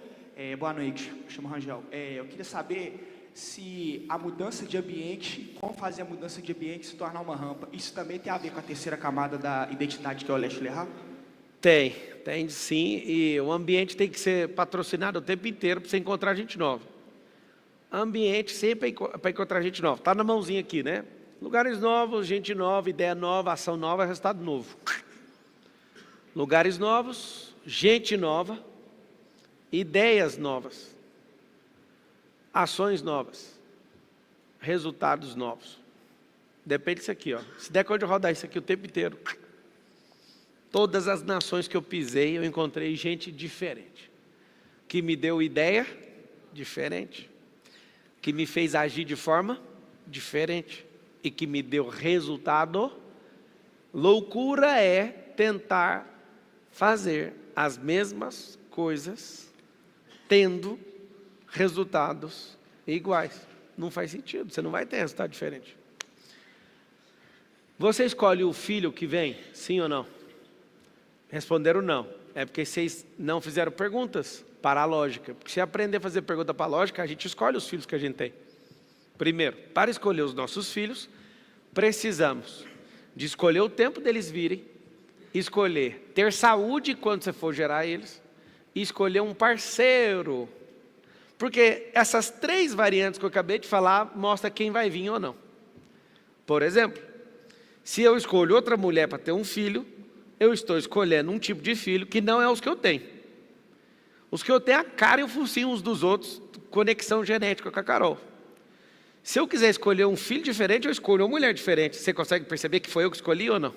Boa noite, eu chamo Rangel. Eu queria saber se a mudança de ambiente, como fazer a mudança de ambiente se tornar uma rampa. Isso também tem a ver com a terceira camada da identidade, que é o Leslie errado? Tem sim, e o ambiente tem que ser patrocinado o tempo inteiro para você encontrar gente nova. Ambiente sempre é para encontrar gente nova. Está na mãozinha aqui, né? Lugares novos, gente nova, ideia nova, ação nova, resultado novo. Lugares novos, gente nova, ideias novas, ações novas, resultados novos. Depende disso aqui, ó. Se der conta de rodar isso aqui o tempo inteiro, todas as nações que eu pisei, eu encontrei gente diferente, que me deu ideia diferente, que me fez agir de forma diferente e que me deu resultado. Loucura é tentar fazer as mesmas coisas, tendo resultados iguais. Não faz sentido, você não vai ter resultado diferente. Você escolhe o filho que vem, sim ou não? Responderam não. É porque vocês não fizeram perguntas para a lógica. Porque se aprender a fazer pergunta para a lógica, a gente escolhe os filhos que a gente tem. Primeiro, para escolher os nossos filhos, precisamos de escolher o tempo deles virem, escolher ter saúde quando você for gerar eles, e escolher um parceiro. Porque essas 3 variantes que eu acabei de falar, mostram quem vai vir ou não. Por exemplo, se eu escolho outra mulher para ter um filho, eu estou escolhendo um tipo de filho que não é os que eu tenho. Os que eu tenho, a cara e o focinho uns dos outros, conexão genética com a Carol. Se eu quiser escolher um filho diferente, eu escolho uma mulher diferente. Você consegue perceber que foi eu que escolhi ou não?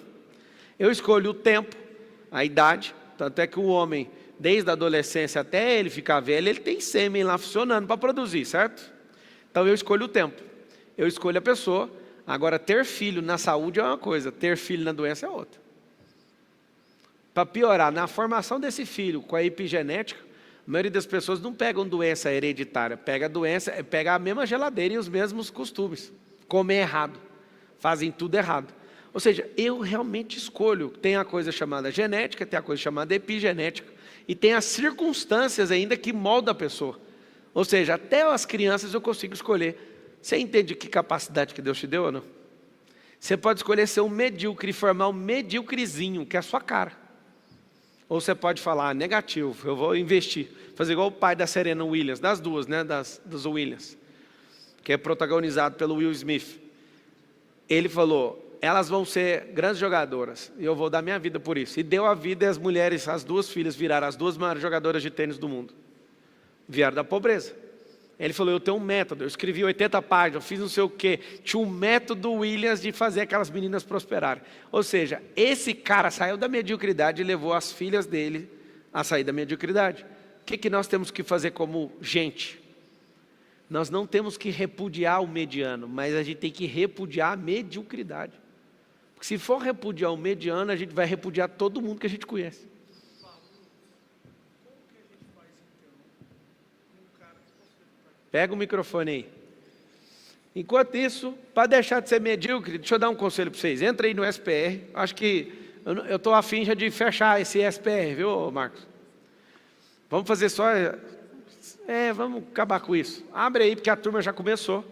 Eu escolho o tempo, a idade, tanto é que o homem, desde a adolescência até ele ficar velho, ele tem sêmen lá funcionando para produzir, certo? Então eu escolho o tempo, eu escolho a pessoa. Agora, ter filho na saúde é uma coisa, ter filho na doença é outra. Para piorar, na formação desse filho com a epigenética, a maioria das pessoas não pegam doença hereditária, pega a mesma geladeira e os mesmos costumes, comem errado, fazem tudo errado. Ou seja, eu realmente escolho. Tem a coisa chamada genética, tem a coisa chamada epigenética, e tem as circunstâncias ainda que moldam a pessoa. Ou seja, até as crianças eu consigo escolher. Você entende que capacidade que Deus te deu ou não? Você pode escolher ser um medíocre e formar um medíocrezinho, que é a sua cara. Ou você pode falar, negativo, eu vou investir. Fazer igual o pai da Serena Williams, das duas, né, dos Williams, que é protagonizado pelo Will Smith. Ele falou, elas vão ser grandes jogadoras, e eu vou dar minha vida por isso. E deu a vida, e as mulheres, as 2 filhas, viraram as 2 maiores jogadoras de tênis do mundo. Vieram da pobreza. Ele falou, eu tenho um método, eu escrevi 80 páginas, eu fiz não sei o quê. Tinha um método Williams de fazer aquelas meninas prosperarem. Ou seja, esse cara saiu da mediocridade e levou as filhas dele a sair da mediocridade. O que nós temos que fazer como gente? Nós não temos que repudiar o mediano, mas a gente tem que repudiar a mediocridade. Porque se for repudiar o mediano, a gente vai repudiar todo mundo que a gente conhece. Pega o microfone aí. Enquanto isso, para deixar de ser medíocre, deixa eu dar um conselho para vocês. Entra aí no SPR. Acho que eu estou afim já de fechar esse SPR, viu, Marcos? Vamos fazer só... vamos acabar com isso. Abre aí, porque a turma já começou.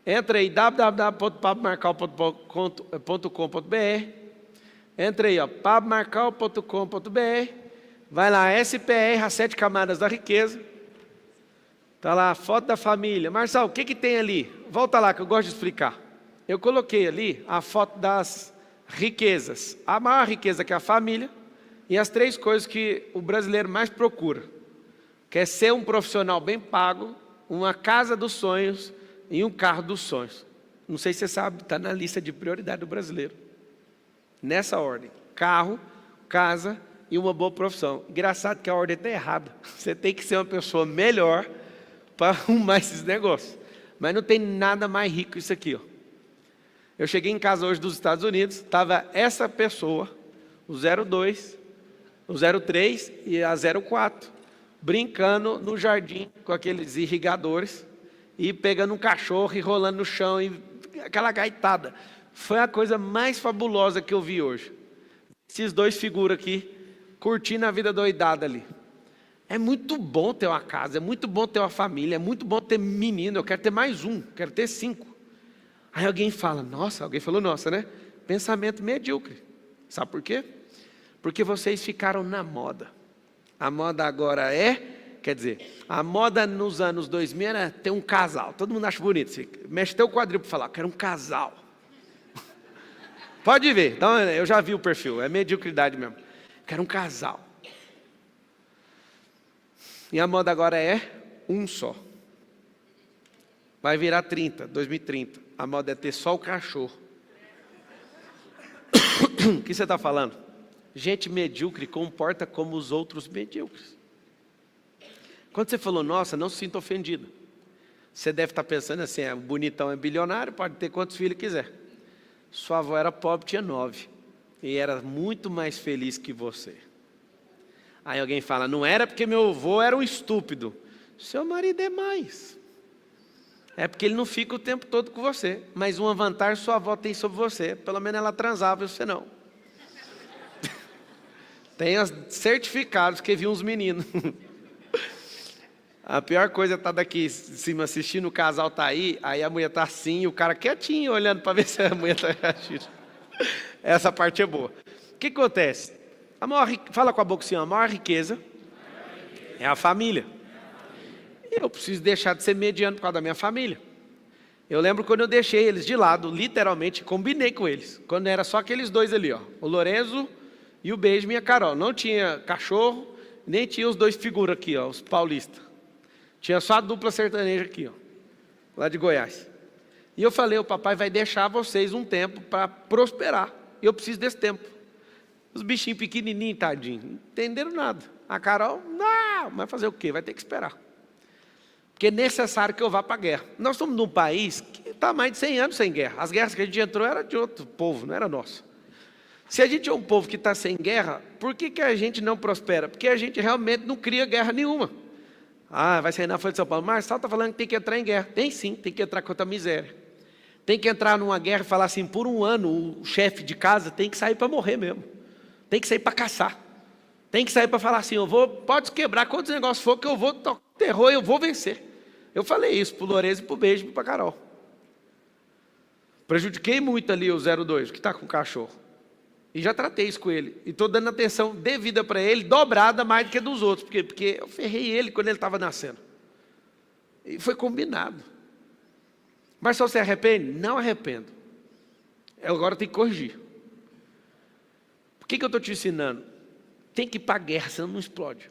Entra aí, www.pablomarcal.com.br. Entra aí, pablomarcal.com.br. Vai lá, SPR, as 7 camadas da riqueza. Está lá a foto da família. Marçal, o que tem ali? Volta lá que eu gosto de explicar. Eu coloquei ali a foto das riquezas. A maior riqueza que é a família. E as 3 coisas que o brasileiro mais procura. Que é ser um profissional bem pago, uma casa dos sonhos e um carro dos sonhos. Não sei se você sabe, está na lista de prioridade do brasileiro. Nessa ordem. Carro, casa e uma boa profissão. Engraçado que a ordem está errada. Você tem que ser uma pessoa melhor para arrumar esses negócios. Mas não tem nada mais rico que isso aqui. Ó. Eu cheguei em casa hoje dos Estados Unidos, estava essa pessoa, o 02, o 03 e a 04, brincando no jardim com aqueles irrigadores e pegando um cachorro e rolando no chão e aquela gaitada. Foi a coisa mais fabulosa que eu vi hoje. Esses 2 figuras aqui, curtindo a vida doidada ali. É muito bom ter uma casa, é muito bom ter uma família, é muito bom ter menino, eu quero ter mais um, quero ter 5. Aí alguém fala, nossa, alguém falou nossa, né? Pensamento medíocre. Sabe por quê? Porque vocês ficaram na moda. A moda agora quer dizer, a moda nos anos 2000 era ter um casal. Todo mundo acha bonito, você mexe teu quadril para falar, quero um casal. Pode ver, então, eu já vi o perfil, é mediocridade mesmo. Quero um casal. E a moda agora é um só. Vai virar 2030. A moda é ter só o cachorro. O que você está falando? Gente medíocre comporta como os outros medíocres. Quando você falou, nossa, não se sinta ofendido. Você deve estar pensando assim, o bonitão é bilionário, pode ter quantos filhos quiser. Sua avó era pobre, tinha 9. E era muito mais feliz que você. Aí alguém fala, não era porque meu avô era um estúpido. Seu marido é mais. É porque ele não fica o tempo todo com você. Mas uma vantagem sua avó tem sobre você. Pelo menos ela transava e você não. Tem os certificados que viu uns meninos. A pior coisa é estar daqui em cima assistindo, o casal tá aí a mulher tá assim, e o cara quietinho, olhando para ver se a mulher tá reagindo. Essa parte é boa. O que acontece? Fala com a boca assim, a maior riqueza é a família. Eu preciso deixar de ser mediano por causa da minha família. Eu lembro quando eu deixei eles de lado, literalmente, combinei com eles. Quando era só aqueles dois ali, ó, o Lorenzo e o Beijo, minha Carol. Não tinha cachorro, nem tinha os dois figuras aqui, ó, os paulistas. Tinha só a dupla sertaneja aqui, ó, lá de Goiás. E eu falei, o papai vai deixar vocês um tempo para prosperar. E eu preciso desse tempo. Os bichinhos pequenininhos, tadinhos, não entenderam nada. A Carol, não, vai fazer o quê? Vai ter que esperar. Porque é necessário que eu vá para a guerra. Nós estamos num país que está há mais de 100 anos sem guerra. As guerras que a gente entrou eram de outro povo, não era nosso. Se a gente é um povo que está sem guerra, por que a gente não prospera? Porque a gente realmente não cria guerra nenhuma. Ah, vai sair na Folha de São Paulo. Marçal está falando que tem que entrar em guerra. Tem sim, tem que entrar contra a miséria. Tem que entrar numa guerra e falar assim, por um ano, o chefe de casa tem que sair para morrer mesmo. Tem que sair para caçar. Tem que sair para falar assim, pode quebrar quantos negócios for que eu vou tocar terror e eu vou vencer. Eu falei isso para o Lourenço, para o Beijo e para a Carol. Prejudiquei muito ali o 02, que está com o cachorro. E já tratei isso com ele. E estou dando atenção devida para ele, dobrada mais do que dos outros. Porque eu ferrei ele quando ele estava nascendo. E foi combinado. Mas só se arrepende? Não arrependo. Eu agora tenho que corrigir. Por que eu estou te ensinando? Tem que ir para a guerra, senão não explode.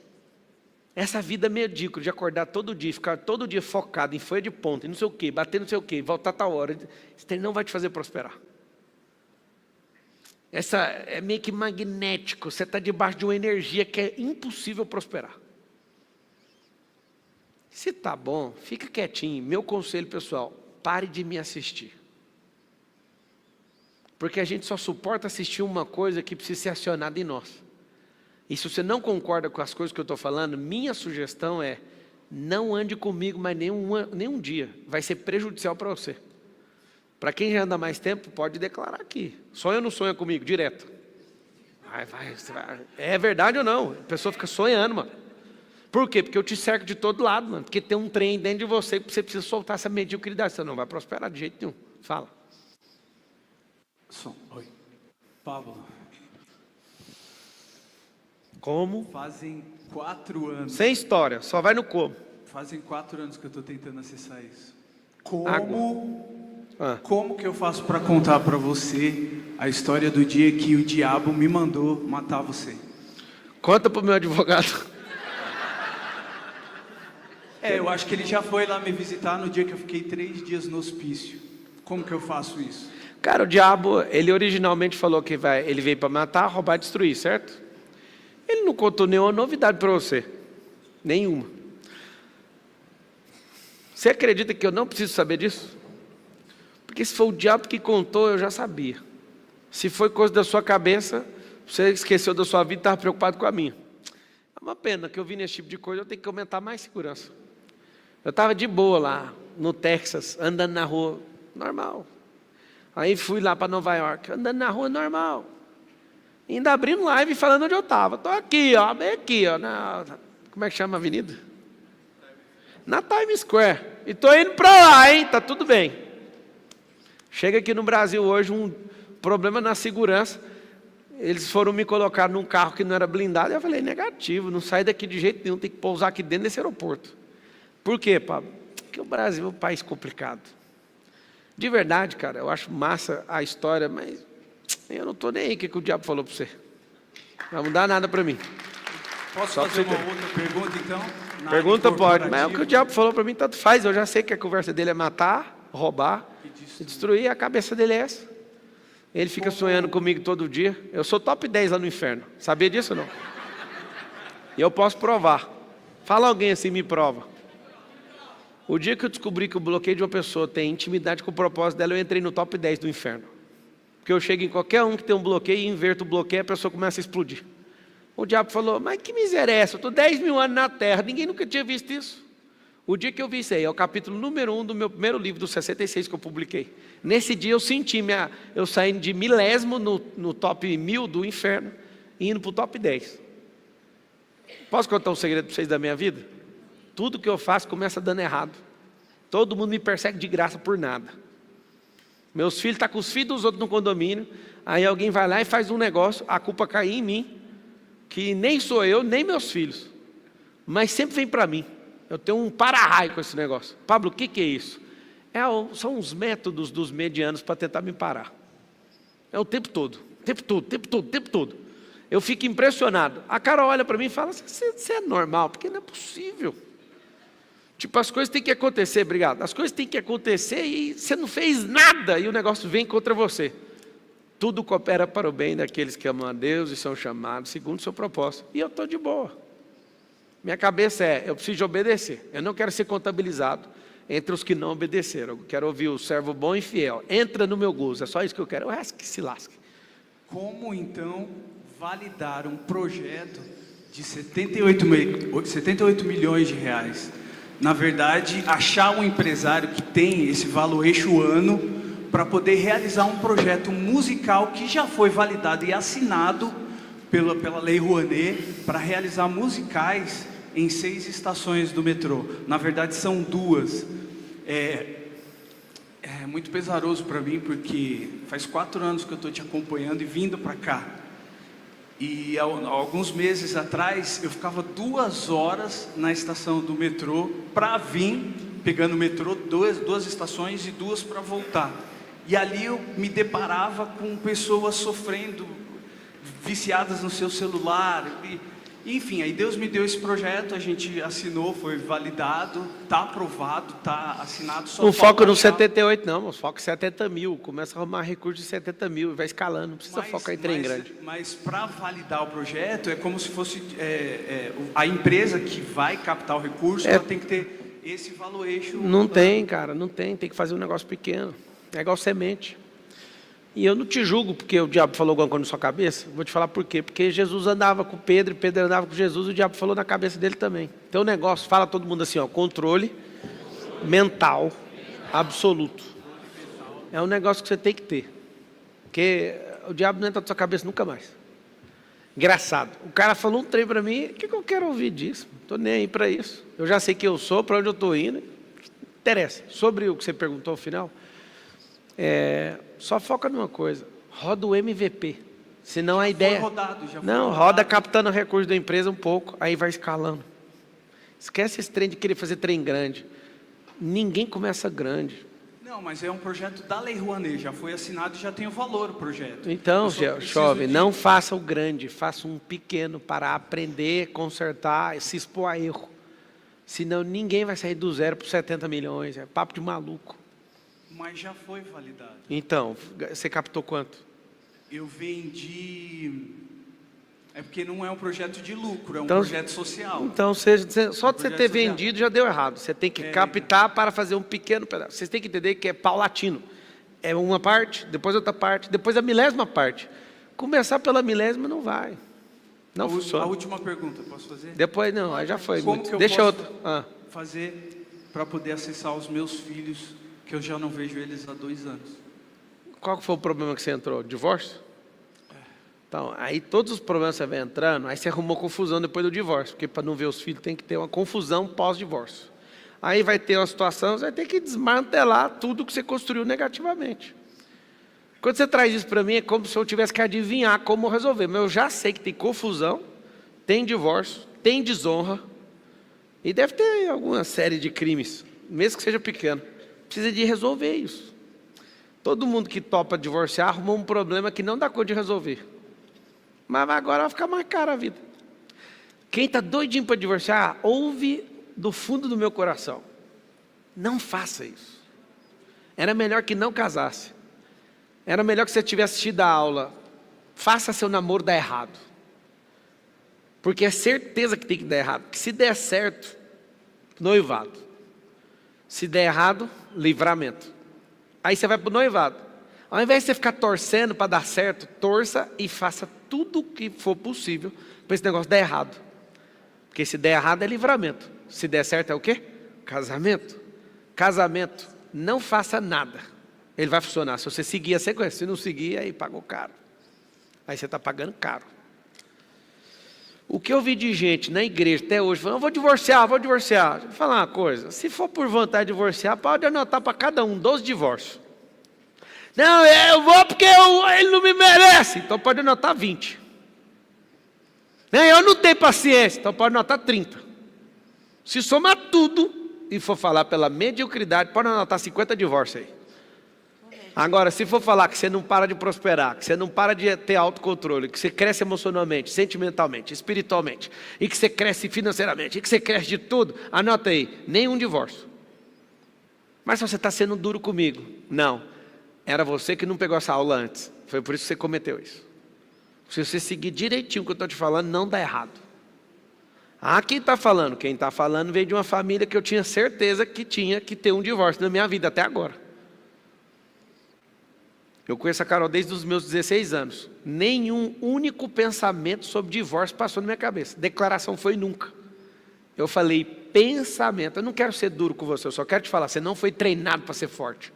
Essa vida medíocre de acordar todo dia, ficar todo dia focado em folha de ponta, e não sei o quê, bater não sei o quê, voltar a tal hora, isso não vai te fazer prosperar. Essa é meio que magnético, você está debaixo de uma energia que é impossível prosperar. Se está bom, fica quietinho. Meu conselho pessoal, pare de me assistir. Porque a gente só suporta assistir uma coisa que precisa ser acionada em nós. E se você não concorda com as coisas que eu estou falando, minha sugestão é, não ande comigo mais nenhum dia. Vai ser prejudicial para você. Para quem já anda mais tempo, pode declarar aqui. Sonha ou não sonha comigo? Direto. Vai. É verdade ou não? A pessoa fica sonhando, mano. Por quê? Porque eu te cerco de todo lado, mano. Porque tem um trem dentro de você que você precisa soltar essa mediocridade. Você não vai prosperar de jeito nenhum. Fala. Oi. Pablo. Como? Fazem 4 anos. Sem história, só vai no como. Fazem 4 anos que eu estou tentando acessar isso. Como que eu faço para contar para você a história do dia que o diabo me mandou matar você? Conta pro meu advogado. Eu acho que ele já foi lá me visitar no dia que eu fiquei 3 dias no hospício. Como que eu faço isso? Cara, o diabo, ele originalmente falou que ele veio para matar, roubar e destruir, certo? Ele não contou nenhuma novidade para você. Nenhuma. Você acredita que eu não preciso saber disso? Porque se foi o diabo que contou, eu já sabia. Se foi coisa da sua cabeça, você esqueceu da sua vida e estava preocupado com a minha. É uma pena que eu vi nesse tipo de coisa, eu tenho que aumentar mais segurança. Eu estava de boa lá, no Texas, andando na rua, normal. Aí fui lá para Nova York, andando na rua, normal. Ainda abrindo live falando onde eu estava. Estou aqui, ó, bem aqui, ó, como é que chama a avenida? Na Times Square. E estou indo para lá, hein? Tá tudo bem. Chega aqui no Brasil hoje um problema na segurança. Eles foram me colocar num carro que não era blindado. Eu falei, negativo, não sai daqui de jeito nenhum, tem que pousar aqui dentro desse aeroporto. Por quê, Pablo? Porque o Brasil é um país complicado. De verdade, cara, eu acho massa a história, mas eu não estou nem aí o que o diabo falou para você. Não vai mudar nada para mim. Posso fazer uma outra pergunta, então? Pergunta pode, mas o que o diabo falou para mim tanto faz. Eu já sei que a conversa dele é matar, roubar e destruir. A cabeça dele é essa. Ele fica sonhando comigo todo dia. Eu sou top 10 lá no inferno. Sabia disso ou não? E eu posso provar. Fala alguém assim, me prova. O dia que eu descobri que o bloqueio de uma pessoa tem intimidade com o propósito dela, eu entrei no top 10 do inferno. Porque eu chego em qualquer um que tem um bloqueio e inverto o bloqueio, a pessoa começa a explodir. O diabo falou, mas que miséria é essa? Eu estou 10 mil anos na terra, ninguém nunca tinha visto isso. O dia que eu vi isso aí, é o capítulo número 1 do meu primeiro livro, do 66 que eu publiquei. Nesse dia eu senti, eu saindo de milésimo no top 1000 do inferno, e indo para o top 10. Posso contar um segredo para vocês da minha vida? Tudo que eu faço começa dando errado. Todo mundo me persegue de graça por nada. Meus filhos estão com os filhos dos outros no condomínio, aí alguém vai lá e faz um negócio, a culpa cai em mim, que nem sou eu, nem meus filhos, mas sempre vem para mim. Eu tenho um para-raio com esse negócio. Pablo, o que é isso? São os métodos dos medianos para tentar me parar. É o tempo todo, tempo todo. Eu fico impressionado. A Carol olha para mim e fala, você é normal, porque não é possível. Tipo, as coisas têm que acontecer, obrigado. As coisas têm que acontecer e você não fez nada e o negócio vem contra você. Tudo coopera para o bem daqueles que amam a Deus e são chamados segundo o seu propósito. E eu estou de boa. Minha cabeça eu preciso obedecer. Eu não quero ser contabilizado entre os que não obedeceram. Eu quero ouvir o servo bom e fiel. Entra no meu gozo, é só isso que eu quero. O resto que se lasque. Como então validar um projeto de 78 milhões de reais? Na verdade, achar um empresário que tem esse valuation ano para poder realizar um projeto musical que já foi validado e assinado pela Lei Rouanet para realizar musicais em 6 estações do metrô. Na verdade, são 2. É muito pesaroso para mim, porque faz 4 anos que eu estou te acompanhando e vindo para cá. E há alguns meses atrás, eu ficava 2 horas na estação do metrô para vir, pegando o metrô, 2 estações e 2 para voltar. E ali eu me deparava com pessoas sofrendo, viciadas no seu celular. Enfim, aí Deus me deu esse projeto, a gente assinou, foi validado, está aprovado, está assinado. Não foca no 78 não, mas foca em 70 mil, começa a arrumar recurso de 70 mil, vai escalando, não precisa focar em trem grande. Mas para validar o projeto, é como se fosse a empresa que vai captar o recurso, ela tem que ter esse valuation. Não tem, cara, não tem que fazer um negócio pequeno, é igual semente. E eu não te julgo porque o diabo falou alguma coisa na sua cabeça. Vou te falar por quê. Porque Jesus andava com Pedro e Pedro andava com Jesus. O diabo falou na cabeça dele também. Então o negócio, fala todo mundo assim, controle mental absoluto. É um negócio que você tem que ter. Porque o diabo não entra na sua cabeça nunca mais. Engraçado. O cara falou um trem para mim, o que eu quero ouvir disso? Não estou nem aí para isso. Eu já sei quem eu sou, para onde eu estou indo. Não interessa. Sobre o que você perguntou ao final, só foca numa coisa, roda o MVP, senão a ideia... roda captando o recurso da empresa um pouco, aí vai escalando. Esquece esse trem de querer fazer trem grande. Ninguém começa grande. Não, mas é um projeto da Lei Rouanet, já foi assinado e já tem o valor o projeto. Então, jovem, não faça o grande, faça um pequeno para aprender, consertar, se expor a erro. Senão ninguém vai sair do 0 para 70 milhões, é papo de maluco. Mas já foi validado. Então, você captou quanto? Eu vendi... É porque não é um projeto de lucro, é um projeto social. Então, só de você ter vendido já deu errado. Você tem que captar para fazer um pequeno pedaço. Vocês têm que entender que é paulatino. É uma parte, depois outra parte, depois a milésima parte. Começar pela milésima não vai. Não funciona. A última pergunta, posso fazer? Depois não, aí já foi. Como que eu Deixa posso outra. fazer para poder acessar os meus filhos, que eu já não vejo eles há 2 anos? Qual foi o problema que você entrou? Divórcio? Então, aí todos os problemas você vai entrando, aí você arrumou confusão depois do divórcio, porque para não ver os filhos tem que ter uma confusão pós-divórcio. Aí vai ter uma situação, você vai ter que desmantelar tudo que você construiu negativamente. Quando você traz isso para mim, é como se eu tivesse que adivinhar como resolver. Mas eu já sei que tem confusão, tem divórcio, tem desonra, e deve ter alguma série de crimes, mesmo que seja pequeno. Precisa de resolver isso. Todo mundo que topa divorciar arrumou um problema que não dá conta de resolver. Mas agora vai ficar mais caro a vida. Quem está doidinho para divorciar, ouve do fundo do meu coração. Não faça isso. Era melhor que não casasse. Era melhor que você tivesse assistido a aula. Faça seu namoro dar errado. Porque é certeza que tem que dar errado. Que se der certo, noivado. Se der errado, livramento. Aí você vai para o noivado. Ao invés de você ficar torcendo para dar certo, torça e faça tudo o que for possível para esse negócio dar errado. Porque se der errado é livramento. Se der certo é o quê? Casamento. Casamento, não faça nada. Ele vai funcionar. Se você seguir a sequência, se não seguir, aí pagou caro. Aí você está pagando caro. O que eu vi de gente na igreja até hoje, falando, vou divorciar. Deixa eu falar uma coisa. Se for por vontade de divorciar, pode anotar para cada um 12 divórcios. Não, eu vou porque ele não me merece. Então pode anotar 20. Não, eu não tenho paciência. Então pode anotar 30. Se somar tudo e for falar pela mediocridade, pode anotar 50 divórcios aí. Agora, se for falar que você não para de prosperar, que você não para de ter autocontrole, que você cresce emocionalmente, sentimentalmente, espiritualmente, e que você cresce financeiramente, e que você cresce de tudo, anota aí, nenhum divórcio. Mas você está sendo duro comigo. Não, era você que não pegou essa aula antes. Foi por isso que você cometeu isso. Se você seguir direitinho o que eu estou te falando, não dá errado. Quem está falando? Quem está falando veio de uma família que eu tinha certeza que tinha que ter um divórcio na minha vida até agora. Eu conheço a Carol desde os meus 16 anos. Nenhum único pensamento sobre divórcio passou na minha cabeça. Declaração foi nunca. Eu falei pensamento. Eu não quero ser duro com você, eu só quero te falar. Você não foi treinado para ser forte.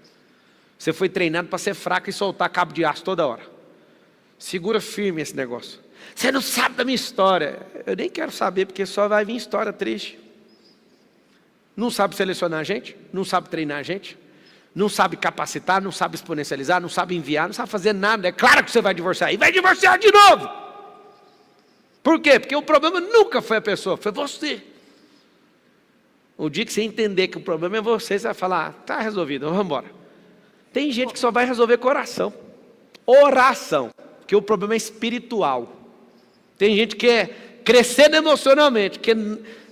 Você foi treinado para ser fraco e soltar cabo de aço toda hora. Segura firme esse negócio. Você não sabe da minha história. Eu nem quero saber, porque só vai vir história triste. Não sabe selecionar a gente? Não sabe treinar a gente? Não sabe capacitar, não sabe exponencializar, não sabe enviar, não sabe fazer nada. É claro que você vai divorciar. E vai divorciar de novo. Por quê? Porque o problema nunca foi a pessoa, foi você. O dia que você entender que o problema é você, você vai falar, está resolvido, vamos embora. Tem gente que só vai resolver com oração. Oração. Porque o problema é espiritual. Tem gente que é crescendo emocionalmente, que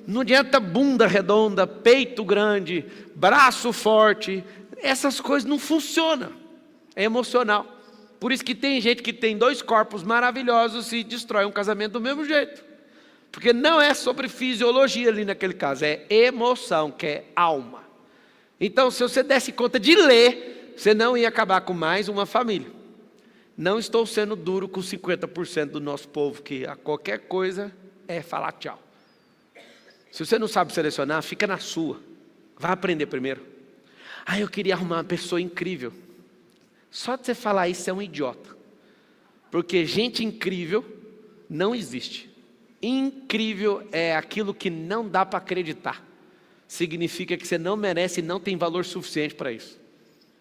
não adianta bunda redonda, peito grande, braço forte. Essas coisas não funcionam, é emocional. Por isso que tem gente que tem 2 corpos maravilhosos e destrói um casamento do mesmo jeito. Porque não é sobre fisiologia ali naquele caso, é emoção, que é alma. Então, se você desse conta de ler, você não ia acabar com mais uma família. Não estou sendo duro com 50% do nosso povo, que a qualquer coisa é falar tchau. Se você não sabe selecionar, fica na sua. Vai aprender primeiro. Eu queria arrumar uma pessoa incrível. Só de você falar isso é um idiota. Porque gente incrível não existe. Incrível é aquilo que não dá para acreditar. Significa que você não merece e não tem valor suficiente para isso.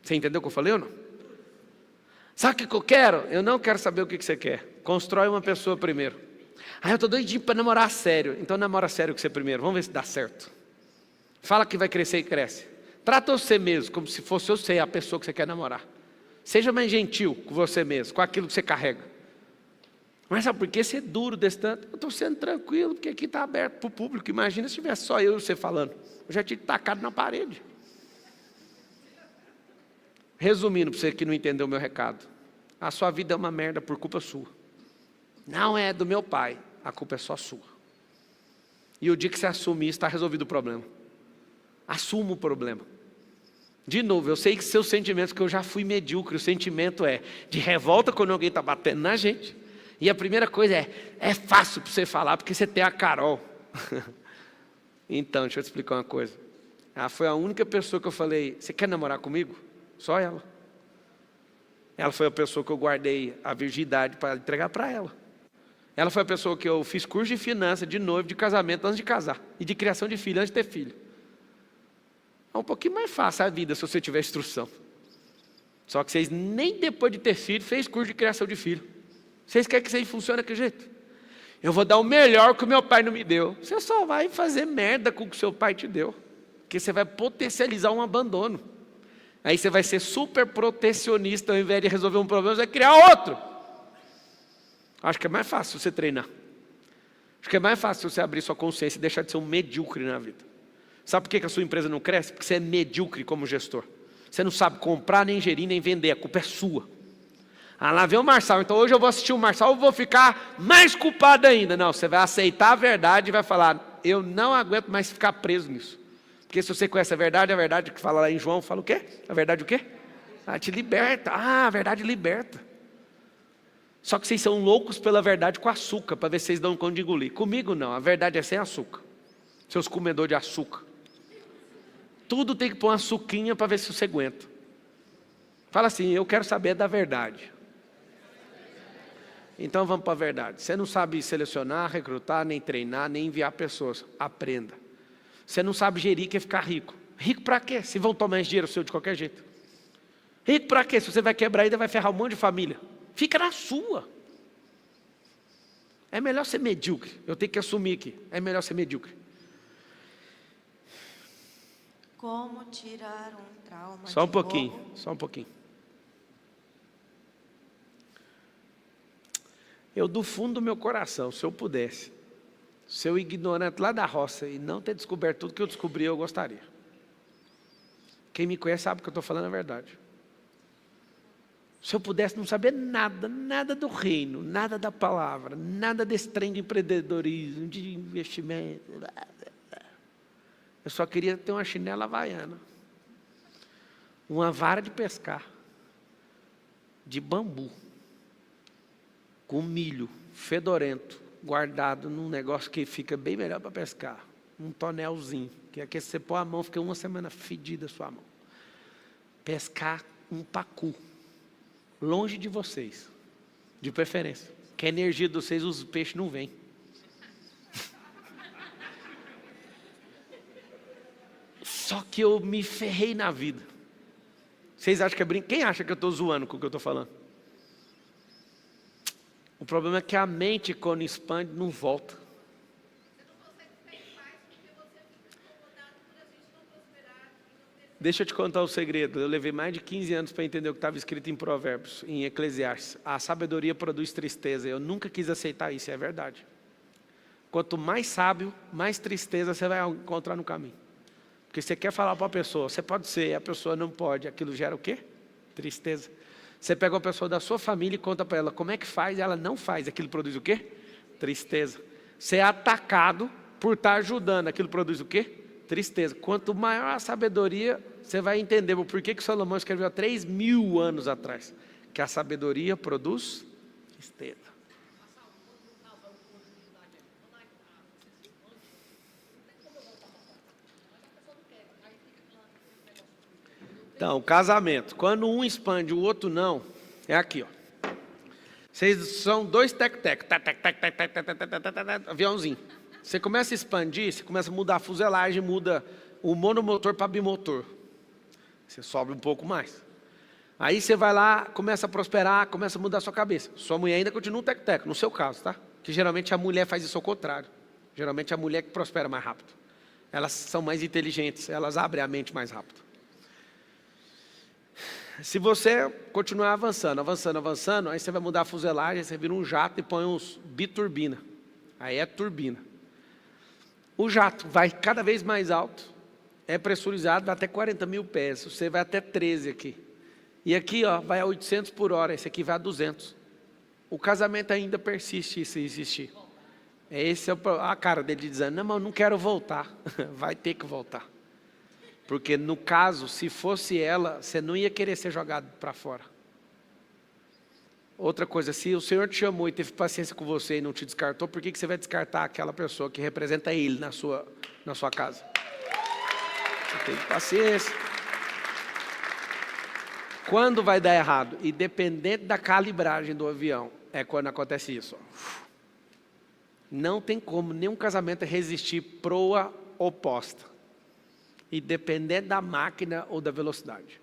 Você entendeu o que eu falei ou não? Sabe o que eu quero? Eu não quero saber o que você quer. Constrói uma pessoa primeiro. Eu estou doidinho para namorar sério. Então namora sério com você primeiro. Vamos ver se dá certo. Fala que vai crescer e cresce. Trata você mesmo como se fosse você a pessoa que você quer namorar. Seja mais gentil com você mesmo, com aquilo que você carrega. Mas sabe por que ser duro desse tanto? Eu estou sendo tranquilo, porque aqui está aberto para o público. Imagina se tivesse só eu e você falando. Eu já tinha tacado na parede. Resumindo, para você que não entendeu o meu recado. A sua vida é uma merda por culpa sua. Não é do meu pai, a culpa é só sua. E o dia que você assumir isso, está resolvido o problema. Assuma o problema. De novo, eu sei que seus sentimentos, que eu já fui medíocre, o sentimento é de revolta quando alguém está batendo na gente. E a primeira coisa é fácil para você falar, porque você tem a Carol. Então, deixa eu te explicar uma coisa. Ela foi a única pessoa que eu falei, você quer namorar comigo? Só ela. Ela foi a pessoa que eu guardei a virgindade para entregar para ela. Ela foi a pessoa que eu fiz curso de finanças, de noivo, de casamento, antes de casar. E de criação de filho, antes de ter filho. É um pouquinho mais fácil a vida se você tiver instrução. Só que vocês nem depois de ter filho, fez curso de criação de filho. Vocês querem que isso aí funcione daquele jeito? Eu vou dar o melhor que o meu pai não me deu. Você só vai fazer merda com o que o seu pai te deu. Porque você vai potencializar um abandono. Aí você vai ser super protecionista, ao invés de resolver um problema, você vai criar outro. Acho que é mais fácil você treinar. Acho que é mais fácil você abrir sua consciência e deixar de ser um medíocre na vida. Sabe por que a sua empresa não cresce? Porque você é medíocre como gestor. Você não sabe comprar, nem gerir, nem vender. A culpa é sua. Lá vem o Marçal. Então hoje eu vou assistir o Marçal e vou ficar mais culpado ainda. Não, você vai aceitar a verdade e vai falar, eu não aguento mais ficar preso nisso. Porque se você conhece a verdade que fala lá em João, fala o quê? A verdade o quê? Te liberta. A verdade liberta. Só que vocês são loucos pela verdade com açúcar, para ver se vocês dão conta de engolir. Comigo não, a verdade é sem açúcar. Seus comedores de açúcar. Tudo tem que pôr uma açuquinha para ver se você aguenta. Fala assim, eu quero saber da verdade. Então vamos para a verdade. Você não sabe selecionar, recrutar, nem treinar, nem enviar pessoas. Aprenda. Você não sabe gerir, quer ficar rico. Rico para quê? Se vão tomar esse dinheiro seu de qualquer jeito. Rico para quê? Se você vai quebrar ainda, vai ferrar um monte de família. Fica na sua. É melhor ser medíocre. Eu tenho que assumir aqui. É melhor ser medíocre. Como tirar um trauma Só um de pouquinho, roubo? só um pouquinho. Eu, do fundo do meu coração, se eu pudesse, ser o ignorante lá da roça e não ter descoberto tudo que eu descobri, eu gostaria. Quem me conhece sabe que eu estou falando a verdade. Se eu pudesse não saber nada, nada do reino, nada da palavra, nada desse trem de empreendedorismo, de investimento. Eu só queria ter uma chinela havaiana, uma vara de pescar, de bambu, com milho fedorento, guardado num negócio que fica bem melhor para pescar. Um tonelzinho, que é que você põe a mão, fica uma semana fedida a sua mão. Pescar um pacu, longe de vocês, de preferência. Que a energia de vocês, os peixes não vêm. Só que eu me ferrei na vida. Vocês acham que é brincadeira? Quem acha que eu estou zoando com o que eu estou falando? O problema é que a mente, quando expande, não volta. Deixa eu te contar o segredo. Eu levei mais de 15 anos para entender o que estava escrito em Provérbios, em Eclesiastes. A sabedoria produz tristeza. Eu nunca quis aceitar isso, é verdade. Quanto mais sábio, mais tristeza você vai encontrar no caminho. Porque você quer falar para a pessoa, você pode ser, a pessoa não pode. Aquilo gera o quê? Tristeza. Você pega uma pessoa da sua família e conta para ela como é que faz, ela não faz. Aquilo produz o quê? Tristeza. Você é atacado por estar ajudando. Aquilo produz o quê? Tristeza. Quanto maior a sabedoria, você vai entender o porquê que Salomão escreveu há 3.000 anos atrás. Que a sabedoria produz tristeza. Então, casamento. Quando um expande, o outro não, é aqui, ó. Vocês são dois tec-tec, aviãozinho. Você começa a expandir, você começa a mudar a fuselagem, muda o monomotor para bimotor. Você sobe um pouco mais. Aí você vai lá, começa a prosperar, começa a mudar a sua cabeça. Sua mulher ainda continua um tec-tec, no seu caso, tá? Que geralmente a mulher faz isso ao contrário. Geralmente a mulher que prospera mais rápido. Elas são mais inteligentes, elas abrem a mente mais rápido. Se você continuar avançando, aí você vai mudar a fuselagem, você vira um jato e põe uns biturbina. Aí é turbina. O jato vai cada vez mais alto, é pressurizado, vai até 40 mil pés, você vai até 13 aqui. E aqui, ó, vai a 800 por hora, esse aqui vai a 200. O casamento ainda persiste se existir. Esse é a cara dele dizendo, não, mas eu não quero voltar. Vai ter que voltar. Porque no caso, se fosse ela, você não ia querer ser jogado para fora. Outra coisa, se o Senhor te chamou e teve paciência com você e não te descartou, por que você vai descartar aquela pessoa que representa Ele na sua casa? Você teve paciência. Quando vai dar errado? E dependente da calibragem do avião, é quando acontece isso. Não tem como nenhum casamento resistir proa oposta. E dependendo da máquina ou da velocidade.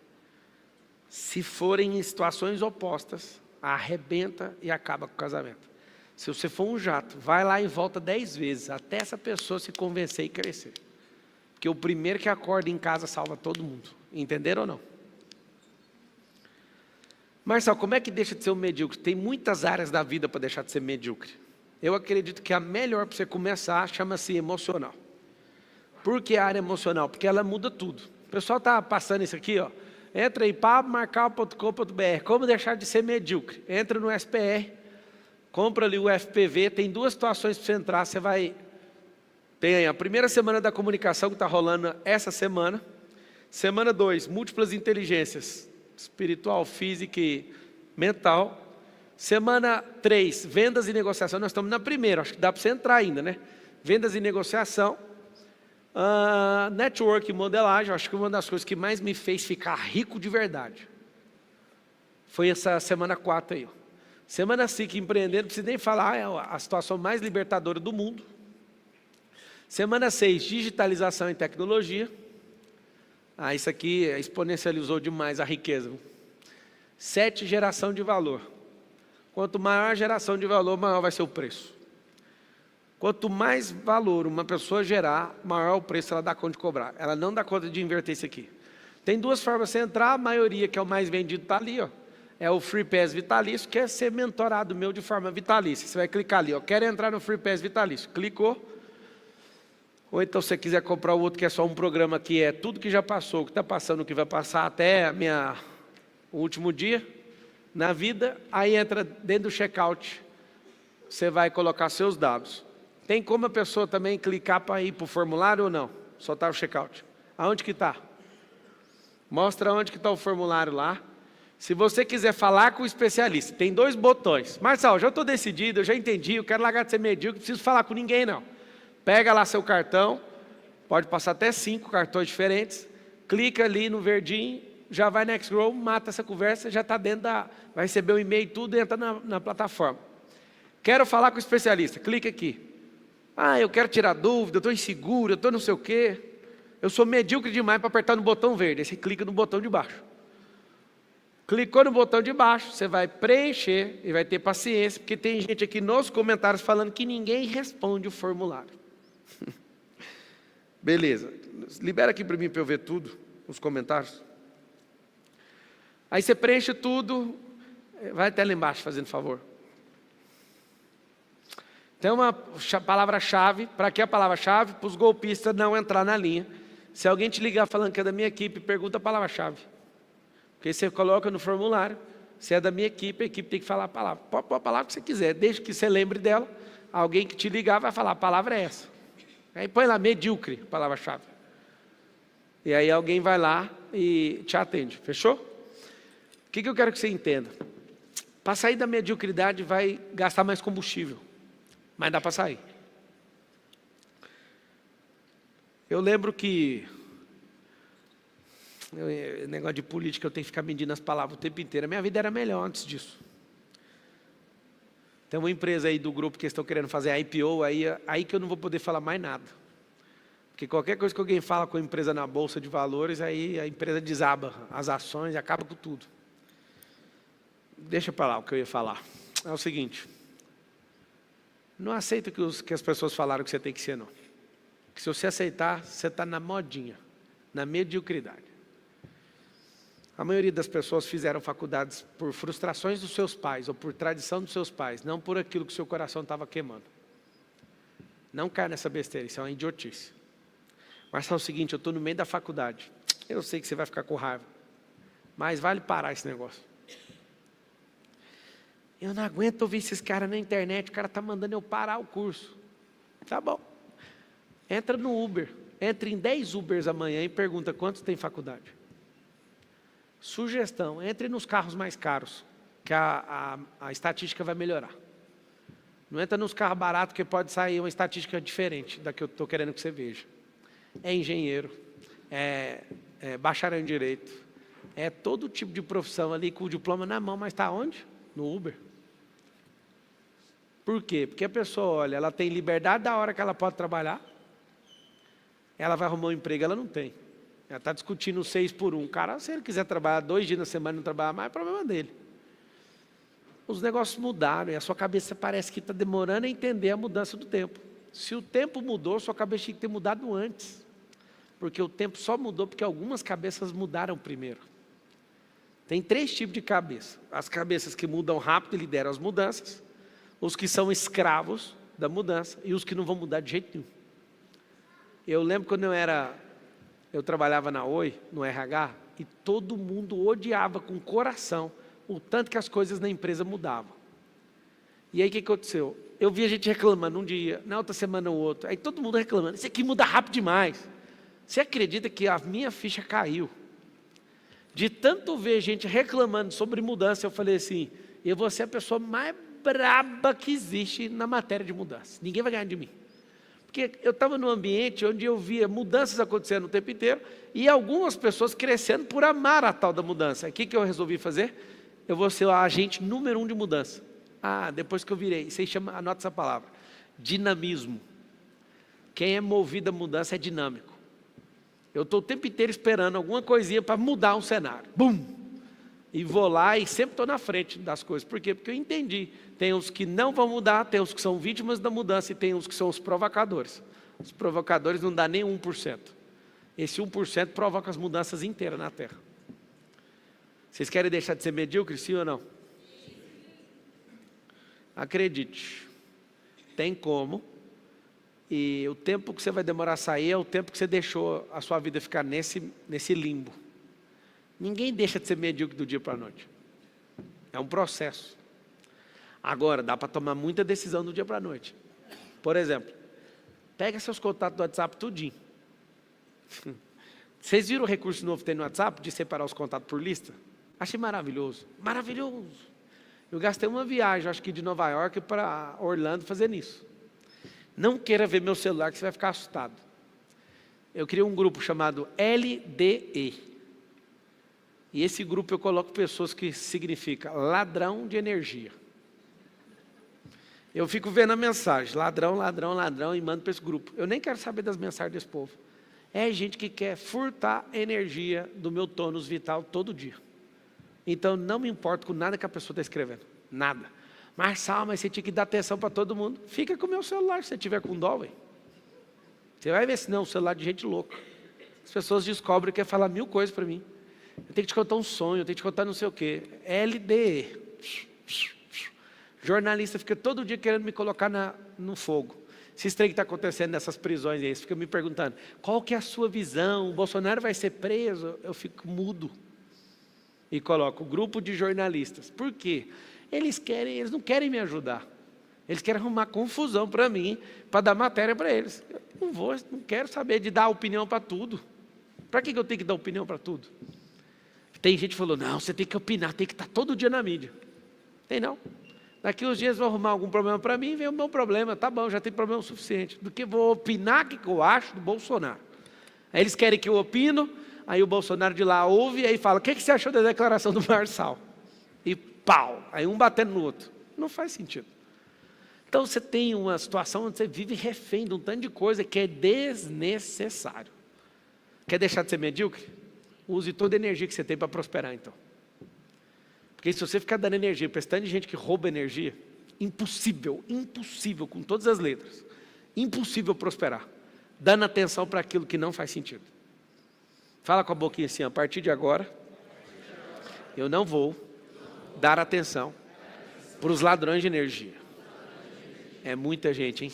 Se forem em situações opostas, arrebenta e acaba com o casamento. Se você for um jato, vai lá e volta 10 vezes, até essa pessoa se convencer e crescer. Porque o primeiro que acorda em casa salva todo mundo. Entenderam ou não? Marcelo, como é que deixa de ser um medíocre? Tem muitas áreas da vida para deixar de ser medíocre. Eu acredito que a melhor para você começar chama-se emocional. Por que a área emocional? Porque ela muda tudo. O pessoal está passando isso aqui, ó. Entra em pablomarcal.com.br. Como deixar de ser medíocre? Entra no SPR, compra ali o FPV. Tem duas situações para você entrar. Você vai... Tem a primeira semana da comunicação que está rolando essa semana. Semana 2, múltiplas inteligências. Espiritual, física e mental. Semana 3, vendas e negociação. Nós estamos na primeira, acho que dá para você entrar ainda, né? Vendas e negociação. Network e modelagem, acho que uma das coisas que mais me fez ficar rico de verdade foi essa semana 4 aí. Ó. Semana 5, empreendendo, não preciso nem falar, é a situação mais libertadora do mundo. Semana 6, digitalização e tecnologia. Isso aqui exponencializou demais a riqueza. 7, geração de valor. Quanto maior a geração de valor, maior vai ser o preço. Quanto mais valor uma pessoa gerar, maior o preço ela dá conta de cobrar. Ela não dá conta de inverter isso aqui. Tem duas formas de você entrar, a maioria que é o mais vendido está ali, ó. É o Free Pass vitalício, que é ser mentorado meu de forma vitalícia. Você vai clicar ali, ó, quero entrar no Free Pass vitalício. Clicou. Ou então, se você quiser comprar o outro, que é só um programa que é tudo que já passou, que está passando, o que vai passar até o último dia na vida, aí entra dentro do checkout, você vai colocar seus dados. Tem como a pessoa também clicar para ir para o formulário ou não? Só está o checkout. Aonde que está? Mostra onde que está o formulário lá. Se você quiser falar com o especialista, tem 2 botões. Marcelo, já estou decidido, eu já entendi, eu quero largar de ser medíocre, não preciso falar com ninguém não. Pega lá seu cartão, pode passar até 5 cartões diferentes, clica ali no verdinho, já vai no Xgrow, mata essa conversa, já está dentro vai receber o e-mail e tudo, entra na plataforma. Quero falar com o especialista, clica aqui. Eu quero tirar dúvida, eu estou inseguro, eu estou não sei o quê. Eu sou medíocre demais para apertar no botão verde, aí você clica no botão de baixo. Clicou no botão de baixo, você vai preencher e vai ter paciência, porque tem gente aqui nos comentários falando que ninguém responde o formulário. Beleza, libera aqui para mim para eu ver tudo, os comentários. Aí você preenche tudo, vai até lá embaixo fazendo favor. Tem uma palavra-chave, para que a palavra-chave? Para os golpistas não entrar na linha. Se alguém te ligar falando que é da minha equipe, pergunta a palavra-chave. Porque você coloca no formulário, se é da minha equipe, a equipe tem que falar a palavra. Pode pôr a palavra que você quiser, desde que você lembre dela, alguém que te ligar vai falar, a palavra é essa. Aí põe lá, medíocre, palavra-chave. E aí alguém vai lá e te atende, fechou? O que eu quero que você entenda? Para sair da mediocridade vai gastar mais combustível, mas dá para sair. Eu lembro que negócio de política, eu tenho que ficar medindo as palavras o tempo inteiro. A minha vida era melhor antes disso. Tem uma empresa aí do grupo que estão querendo fazer IPO, aí que eu não vou poder falar mais nada. Porque qualquer coisa que alguém fala com a empresa na bolsa de valores, aí a empresa desaba as ações e acaba com tudo. Deixa para lá o que eu ia falar. É o seguinte, não aceita que as pessoas falaram que você tem que ser, não. Que se você aceitar, você está na modinha, na mediocridade. A maioria das pessoas fizeram faculdades por frustrações dos seus pais ou por tradição dos seus pais, não por aquilo que o seu coração estava queimando. Não cai nessa besteira, isso é uma idiotice. Mas é o seguinte, eu estou no meio da faculdade, eu sei que você vai ficar com raiva, mas vale parar esse negócio. Eu não aguento ouvir esses caras na internet, o cara está mandando eu parar o curso. Tá bom. Entra no Uber, entra em 10 Ubers amanhã e pergunta quantos tem faculdade. Sugestão, entre nos carros mais caros, que a estatística vai melhorar. Não entra nos carros baratos, que pode sair uma estatística diferente da que eu estou querendo que você veja. É engenheiro, é bacharel em direito, é todo tipo de profissão ali com o diploma na mão, mas está onde? No Uber. Por quê? Porque a pessoa, olha, ela tem liberdade da hora que ela pode trabalhar, ela vai arrumar um emprego, ela não tem. Ela está discutindo 6 por 1. Cara, se ele quiser trabalhar 2 dias na semana e não trabalhar mais, é problema dele. Os negócios mudaram e a sua cabeça parece que está demorando a entender a mudança do tempo. Se o tempo mudou, sua cabeça tinha que ter mudado antes. Porque o tempo só mudou porque algumas cabeças mudaram primeiro. Tem 3 tipos de cabeça. As cabeças que mudam rápido e lideram as mudanças, os que são escravos da mudança e os que não vão mudar de jeito nenhum. Eu lembro quando eu trabalhava na Oi, no RH, e todo mundo odiava com o coração o tanto que as coisas na empresa mudavam. E aí o que aconteceu? Eu via gente reclamando um dia, na outra semana o outro, aí todo mundo reclamando, isso aqui muda rápido demais. Você acredita que a minha ficha caiu? De tanto ver gente reclamando sobre mudança, eu falei assim, E eu vou ser a pessoa mais braba que existe na matéria de mudança. Ninguém vai ganhar de mim. Porque eu estava num ambiente onde eu via mudanças acontecendo o tempo inteiro e algumas pessoas crescendo por amar a tal da mudança. O que eu resolvi fazer? Eu vou ser o agente número 1 de mudança. Depois que eu virei, você chama, anota essa palavra, dinamismo. Quem é movido a mudança é dinâmico. Eu estou o tempo inteiro esperando alguma coisinha para mudar um cenário. Bum! E vou lá e sempre estou na frente das coisas. Por quê? Porque eu entendi. Tem os que não vão mudar, tem os que são vítimas da mudança e tem os que são os provocadores. Os provocadores não dão nem 1%. Esse 1% provoca as mudanças inteiras na Terra. Vocês querem deixar de ser medíocres, sim ou não? Acredite. Tem como. E o tempo que você vai demorar a sair é o tempo que você deixou a sua vida ficar nesse limbo. Ninguém deixa de ser medíocre do dia para a noite. É um processo. Agora, dá para tomar muita decisão do dia para a noite. Por exemplo, pega seus contatos do WhatsApp tudinho. Vocês viram o recurso novo que tem no WhatsApp de separar os contatos por lista? Achei maravilhoso. Maravilhoso. Eu gastei uma viagem, acho que de Nova York para Orlando fazendo isso. Não queira ver meu celular que você vai ficar assustado. Eu criei um grupo chamado LDE. E esse grupo eu coloco pessoas que significa ladrão de energia. Eu fico vendo a mensagem, ladrão, ladrão, ladrão, e mando para esse grupo. Eu nem quero saber das mensagens desse povo. É gente que quer furtar energia do meu tônus vital todo dia. Então não me importo com nada que a pessoa está escrevendo. Nada. Marçal, mas você tinha que dar atenção para todo mundo. Fica com o meu celular se você tiver com dó, ué. Você vai ver se não é um celular de gente louca. As pessoas descobrem que quer falar 1000 coisas para mim. Eu tenho que te contar um sonho, eu tenho que te contar não sei o quê. LDE. Jornalista fica todo dia querendo me colocar no fogo. Esse trem que está acontecendo nessas prisões aí, você fica me perguntando, qual que é a sua visão? O Bolsonaro vai ser preso? Eu fico mudo. E coloco grupo de jornalistas. Por quê? Eles não querem me ajudar. Eles querem arrumar confusão para mim, para dar matéria para eles. Eu não quero saber de dar opinião para tudo. Para que eu tenho que dar opinião para tudo? Tem gente que falou, não, você tem que opinar, tem que estar todo dia na mídia. Tem não. Daqui uns dias vão arrumar algum problema para mim, vem o meu problema, tá bom, já tem problema suficiente. Do que vou opinar o que eu acho do Bolsonaro. Aí eles querem que eu opino, aí o Bolsonaro de lá ouve e aí fala, o que você achou da declaração do Marçal? E pau, aí um batendo no outro. Não faz sentido. Então você tem uma situação onde você vive refém de um tanto de coisa que é desnecessário. Quer deixar de ser medíocre? Use toda a energia que você tem para prosperar, então. Porque se você ficar dando energia para esse tanto de gente que rouba energia, impossível, impossível, com todas as letras, impossível prosperar, dando atenção para aquilo que não faz sentido. Fala com a boquinha assim, a partir de agora, eu não vou dar atenção para os ladrões de energia. É muita gente, hein?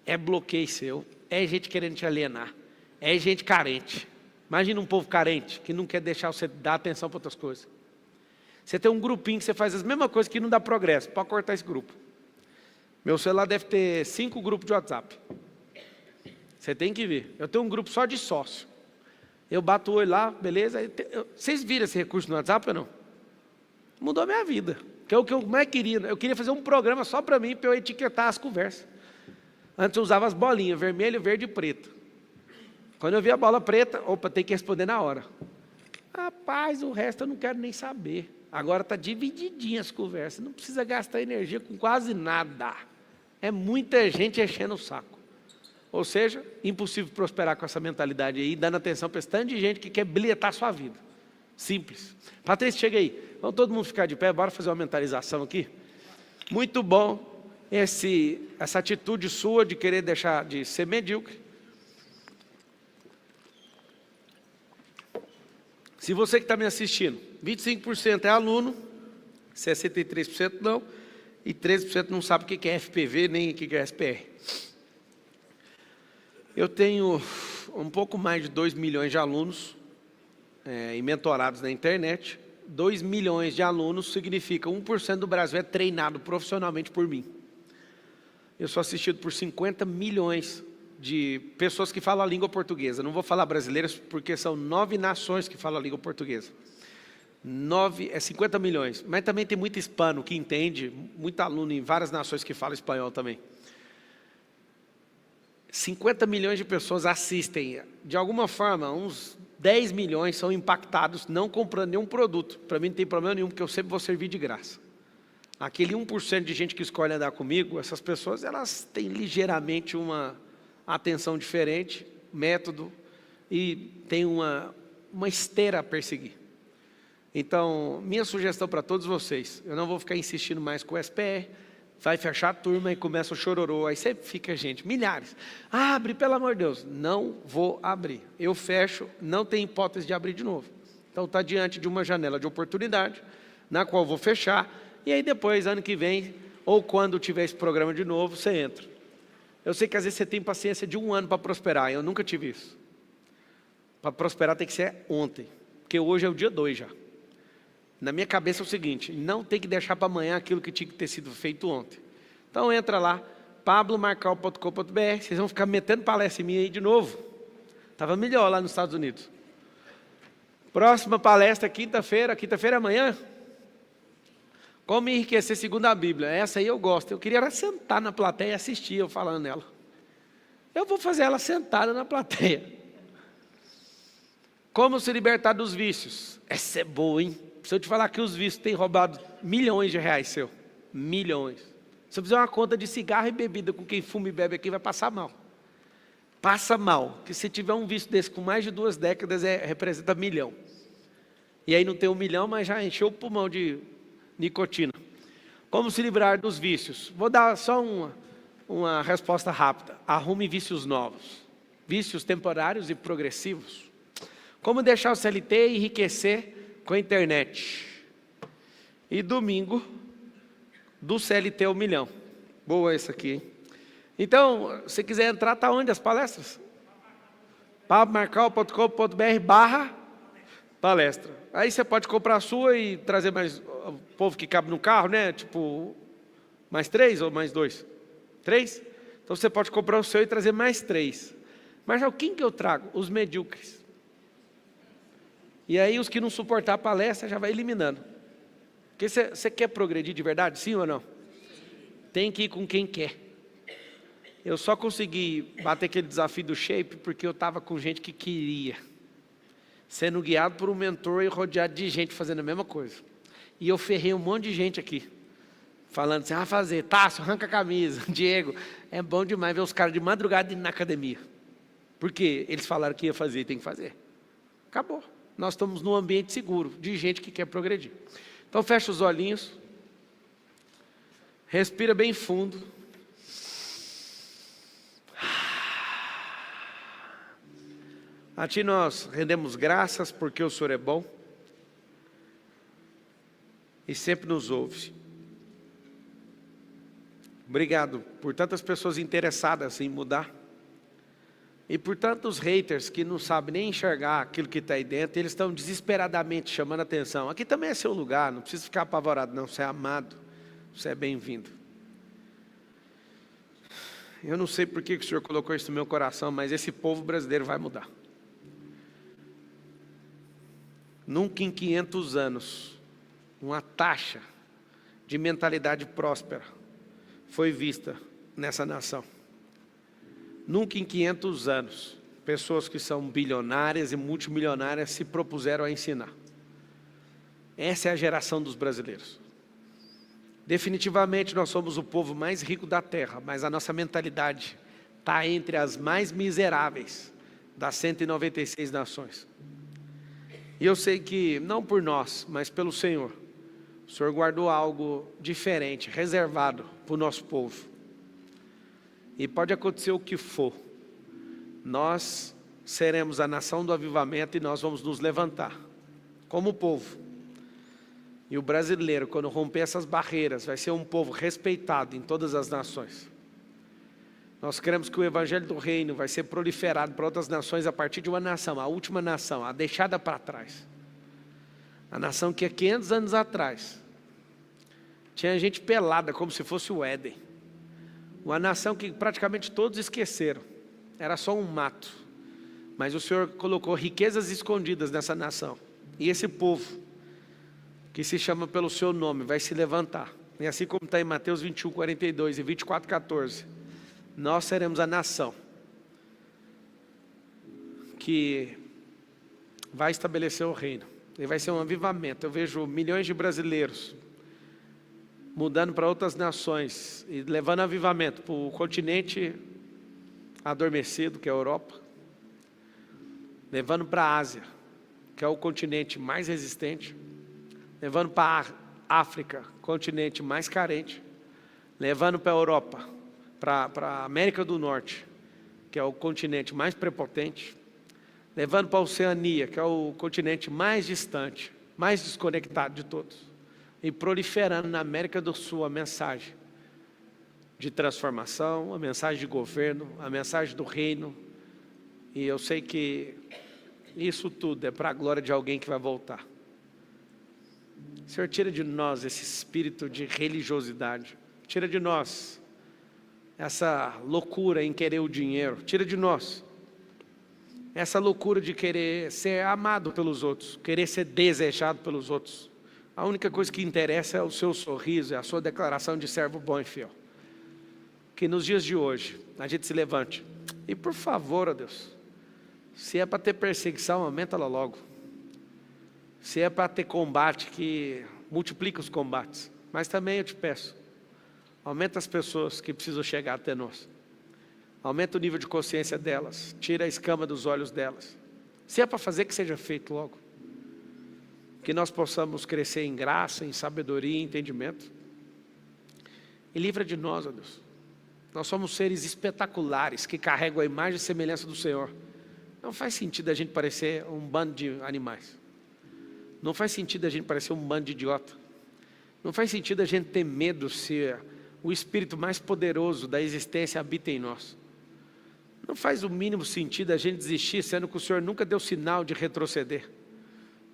É bloqueio seu, é gente querendo te alienar, é gente carente. Imagina um povo carente, que não quer deixar você dar atenção para outras coisas. Você tem um grupinho que você faz as mesmas coisas que não dá progresso, pode cortar esse grupo. Meu celular deve ter 5 grupos de WhatsApp. Você tem que ver. Eu tenho um grupo só de sócio. Eu bato o olho lá, beleza? Vocês viram esse recurso no WhatsApp ou não? Mudou a minha vida. Que é o que eu mais queria. Eu queria fazer um programa só para mim, para eu etiquetar as conversas. Antes eu usava as bolinhas, vermelho, verde e preto. Quando eu vi a bola preta, opa, tem que responder na hora. Rapaz, o resto eu não quero nem saber. Agora está divididinha as conversas. Não precisa gastar energia com quase nada. É muita gente enchendo o saco. Ou seja, impossível prosperar com essa mentalidade aí, dando atenção para esse tanto de gente que quer bilhetar a sua vida. Simples. Patrícia, chega aí. Vamos todo mundo ficar de pé, bora fazer uma mentalização aqui. Muito bom essa atitude sua de querer deixar de ser medíocre. Se você que está me assistindo, 25% é aluno, 63% não, e 13% não sabe o que é FPV, nem o que é SPR. Eu tenho um pouco mais de 2 milhões de alunos e mentorados na internet. 2 milhões de alunos significa 1% do Brasil é treinado profissionalmente por mim. Eu sou assistido por 50 milhões de pessoas que falam a língua portuguesa. Não vou falar brasileiras porque são 9 nações que falam a língua portuguesa. 50 milhões. Mas também tem muito hispano que entende, muito aluno em várias nações que falam espanhol também. 50 milhões de pessoas assistem. De alguma forma, uns 10 milhões são impactados não comprando nenhum produto. Para mim não tem problema nenhum, porque eu sempre vou servir de graça. Aquele 1% de gente que escolhe andar comigo, essas pessoas elas têm ligeiramente uma atenção diferente, método, e tem uma esteira a perseguir. Então, minha sugestão para todos vocês, eu não vou ficar insistindo mais com o SPR, vai fechar a turma e começa o chororô, aí sempre fica gente, milhares. Abre, pelo amor de Deus. Não vou abrir. Eu fecho, não tem hipótese de abrir de novo. Então está diante de uma janela de oportunidade, na qual vou fechar, e aí depois, ano que vem, ou quando tiver esse programa de novo, você entra. Eu sei que às vezes você tem paciência de 1 ano para prosperar, eu nunca tive isso. Para prosperar tem que ser ontem, porque hoje é o dia 2 já. Na minha cabeça é o seguinte, não tem que deixar para amanhã aquilo que tinha que ter sido feito ontem. Então entra lá, pablomarcal.com.br, vocês vão ficar metendo palestra em mim aí de novo. Estava melhor lá nos Estados Unidos. Próxima palestra, quinta-feira é amanhã. Como enriquecer segundo a Bíblia. Essa aí eu gosto. Eu queria era sentar na plateia e assistir eu falando nela. Eu vou fazer ela sentada na plateia. Como se libertar dos vícios. Essa é boa, hein? Se eu te falar que os vícios têm roubado milhões de reais seu. Milhões. Se eu fizer uma conta de cigarro e bebida com quem fuma e bebe aqui, vai passar mal. Passa mal. Porque se tiver um vício desse com mais de 2 décadas, representa 1 milhão. E aí não tem 1 milhão, mas já encheu o pulmão de nicotina. Como se livrar dos vícios? Vou dar só uma resposta rápida. Arrume vícios novos. Vícios temporários e progressivos. Como deixar o CLT e enriquecer com a internet. E domingo, do CLT ao 1 milhão. Boa essa aqui, hein? Então, se quiser entrar, está onde as palestras? pablomarcal.com.br/palestra. Aí você pode comprar a sua e trazer mais o povo que cabe no carro, né? Tipo, mais 3 ou mais 2? 3? Então você pode comprar o seu e trazer mais 3. Mas já quem que eu trago? Os medíocres. E aí os que não suportar a palestra já vai eliminando. Porque você quer progredir de verdade, sim ou não? Tem que ir com quem quer. Eu só consegui bater aquele desafio do shape porque eu estava com gente que queria. Sendo guiado por um mentor e rodeado de gente fazendo a mesma coisa. E eu ferrei um monte de gente aqui. Falando assim, fazer, Tássio, arranca a camisa, Diego. É bom demais ver os caras de madrugada indo na academia. Porque eles falaram que ia fazer e tem que fazer. Acabou. Nós estamos num ambiente seguro, de gente que quer progredir. Então fecha os olhinhos. Respira bem fundo. A Ti nós rendemos graças porque o Senhor é bom. E sempre nos ouve. Obrigado por tantas pessoas interessadas em mudar. E por tantos haters que não sabem nem enxergar aquilo que está aí dentro, eles estão desesperadamente chamando a atenção. Aqui também é seu lugar, não precisa ficar apavorado não, você é amado, você é bem-vindo. Eu não sei por que o Senhor colocou isso no meu coração, mas esse povo brasileiro vai mudar. Nunca em 500 anos, uma taxa de mentalidade próspera foi vista nessa nação. Nunca em 500 anos, pessoas que são bilionárias e multimilionárias se propuseram a ensinar. Essa é a geração dos brasileiros. Definitivamente nós somos o povo mais rico da terra, mas a nossa mentalidade está entre as mais miseráveis das 196 nações. E eu sei que, não por nós, mas pelo Senhor, o Senhor guardou algo diferente, reservado para o nosso povo. E pode acontecer o que for, nós seremos a nação do avivamento e nós vamos nos levantar, como povo. E o brasileiro, quando romper essas barreiras, vai ser um povo respeitado em todas as nações. Nós queremos que o evangelho do reino vai ser proliferado para outras nações a partir de uma nação, a última nação, a deixada para trás. A nação que há 500 anos atrás tinha gente pelada como se fosse o Éden. Uma nação que praticamente todos esqueceram. Era só um mato. Mas o Senhor colocou riquezas escondidas nessa nação. E esse povo que se chama pelo seu nome, vai se levantar. E assim como está em Mateus 21, 42 e 24, 14, nós seremos a nação que vai estabelecer o reino. E vai ser um avivamento. Eu vejo milhões de brasileiros mudando para outras nações e levando avivamento para o continente adormecido, que é a Europa, levando para a Ásia, que é o continente mais resistente, levando para a África, continente mais carente, levando para a Europa, para a América do Norte, que é o continente mais prepotente, levando para a Oceania, que é o continente mais distante, mais desconectado de todos, e proliferando na América do Sul a mensagem de transformação, a mensagem de governo, a mensagem do reino. E eu sei que isso tudo é para a glória de alguém que vai voltar. Senhor, tira de nós esse espírito de religiosidade, tira de nós essa loucura em querer o dinheiro, tira de nós essa loucura de querer ser amado pelos outros, querer ser desejado pelos outros. A única coisa que interessa é o seu sorriso, é a sua declaração de servo bom e fiel. Que nos dias de hoje a gente se levante. E por favor, ó Deus, se é para ter perseguição, aumenta ela logo. Se é para ter combate, que multiplica os combates. Mas também eu te peço, aumenta as pessoas que precisam chegar até nós. Aumenta o nível de consciência delas, tira a escama dos olhos delas. Se é para fazer, que seja feito logo. Que nós possamos crescer em graça, em sabedoria e entendimento. E livra de nós, ó Deus. Nós somos seres espetaculares que carregam a imagem e semelhança do Senhor. Não faz sentido a gente parecer um bando de animais. Não faz sentido a gente parecer um bando de idiota. Não faz sentido a gente ter medo se o Espírito mais poderoso da existência habita em nós. Não faz o mínimo sentido a gente desistir, sendo que o Senhor nunca deu sinal de retroceder.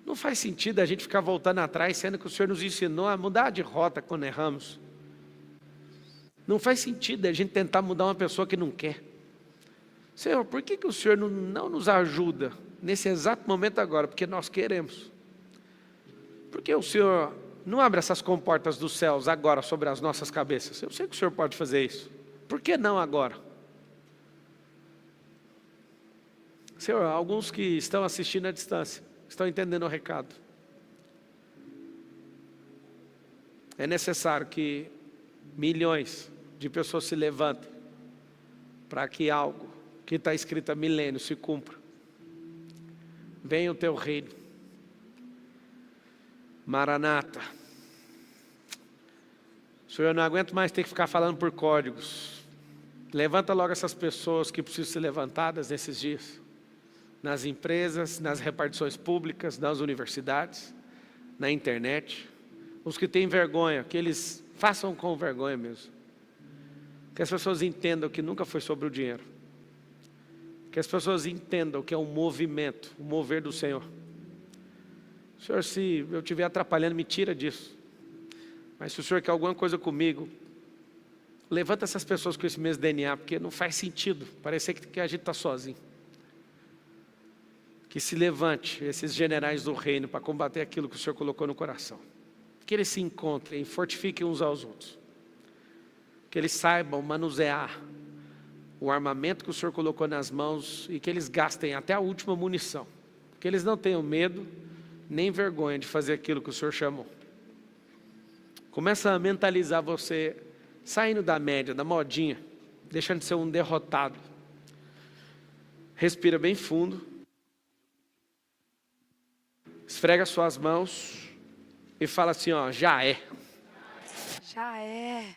Não faz sentido a gente ficar voltando atrás, sendo que o Senhor nos ensinou a mudar de rota quando erramos. Não faz sentido a gente tentar mudar uma pessoa que não quer. Senhor, por que o Senhor não nos ajuda nesse exato momento agora? Porque nós queremos. Porque o Senhor não abre essas comportas dos céus agora sobre as nossas cabeças. Eu sei que o Senhor pode fazer isso. Por que não agora? Senhor, alguns que estão assistindo à distância, estão entendendo o recado. É necessário que milhões de pessoas se levantem para que algo que está escrito há milênios se cumpra. Venha o teu reino. Maranata. Senhor, eu não aguento mais ter que ficar falando por códigos. Levanta logo essas pessoas que precisam ser levantadas nesses dias. Nas empresas, nas repartições públicas, nas universidades, na internet. Os que têm vergonha, que eles façam com vergonha mesmo. Que as pessoas entendam que nunca foi sobre o dinheiro. Que as pessoas entendam que é um movimento, o mover do Senhor. Senhor, se eu estiver atrapalhando, me tira disso. Mas se o Senhor quer alguma coisa comigo, levanta essas pessoas com esse mesmo DNA, porque não faz sentido parecer que a gente está sozinho. Que se levante esses generais do reino para combater aquilo que o Senhor colocou no coração. Que eles se encontrem e fortifiquem uns aos outros. Que eles saibam manusear o armamento que o Senhor colocou nas mãos e que eles gastem até a última munição. Que eles não tenham medo nem vergonha de fazer aquilo que o Senhor chamou. Começa a mentalizar você saindo da média, da modinha, deixando de ser um derrotado. Respira bem fundo. Esfrega suas mãos e fala assim, ó, já é. Já é.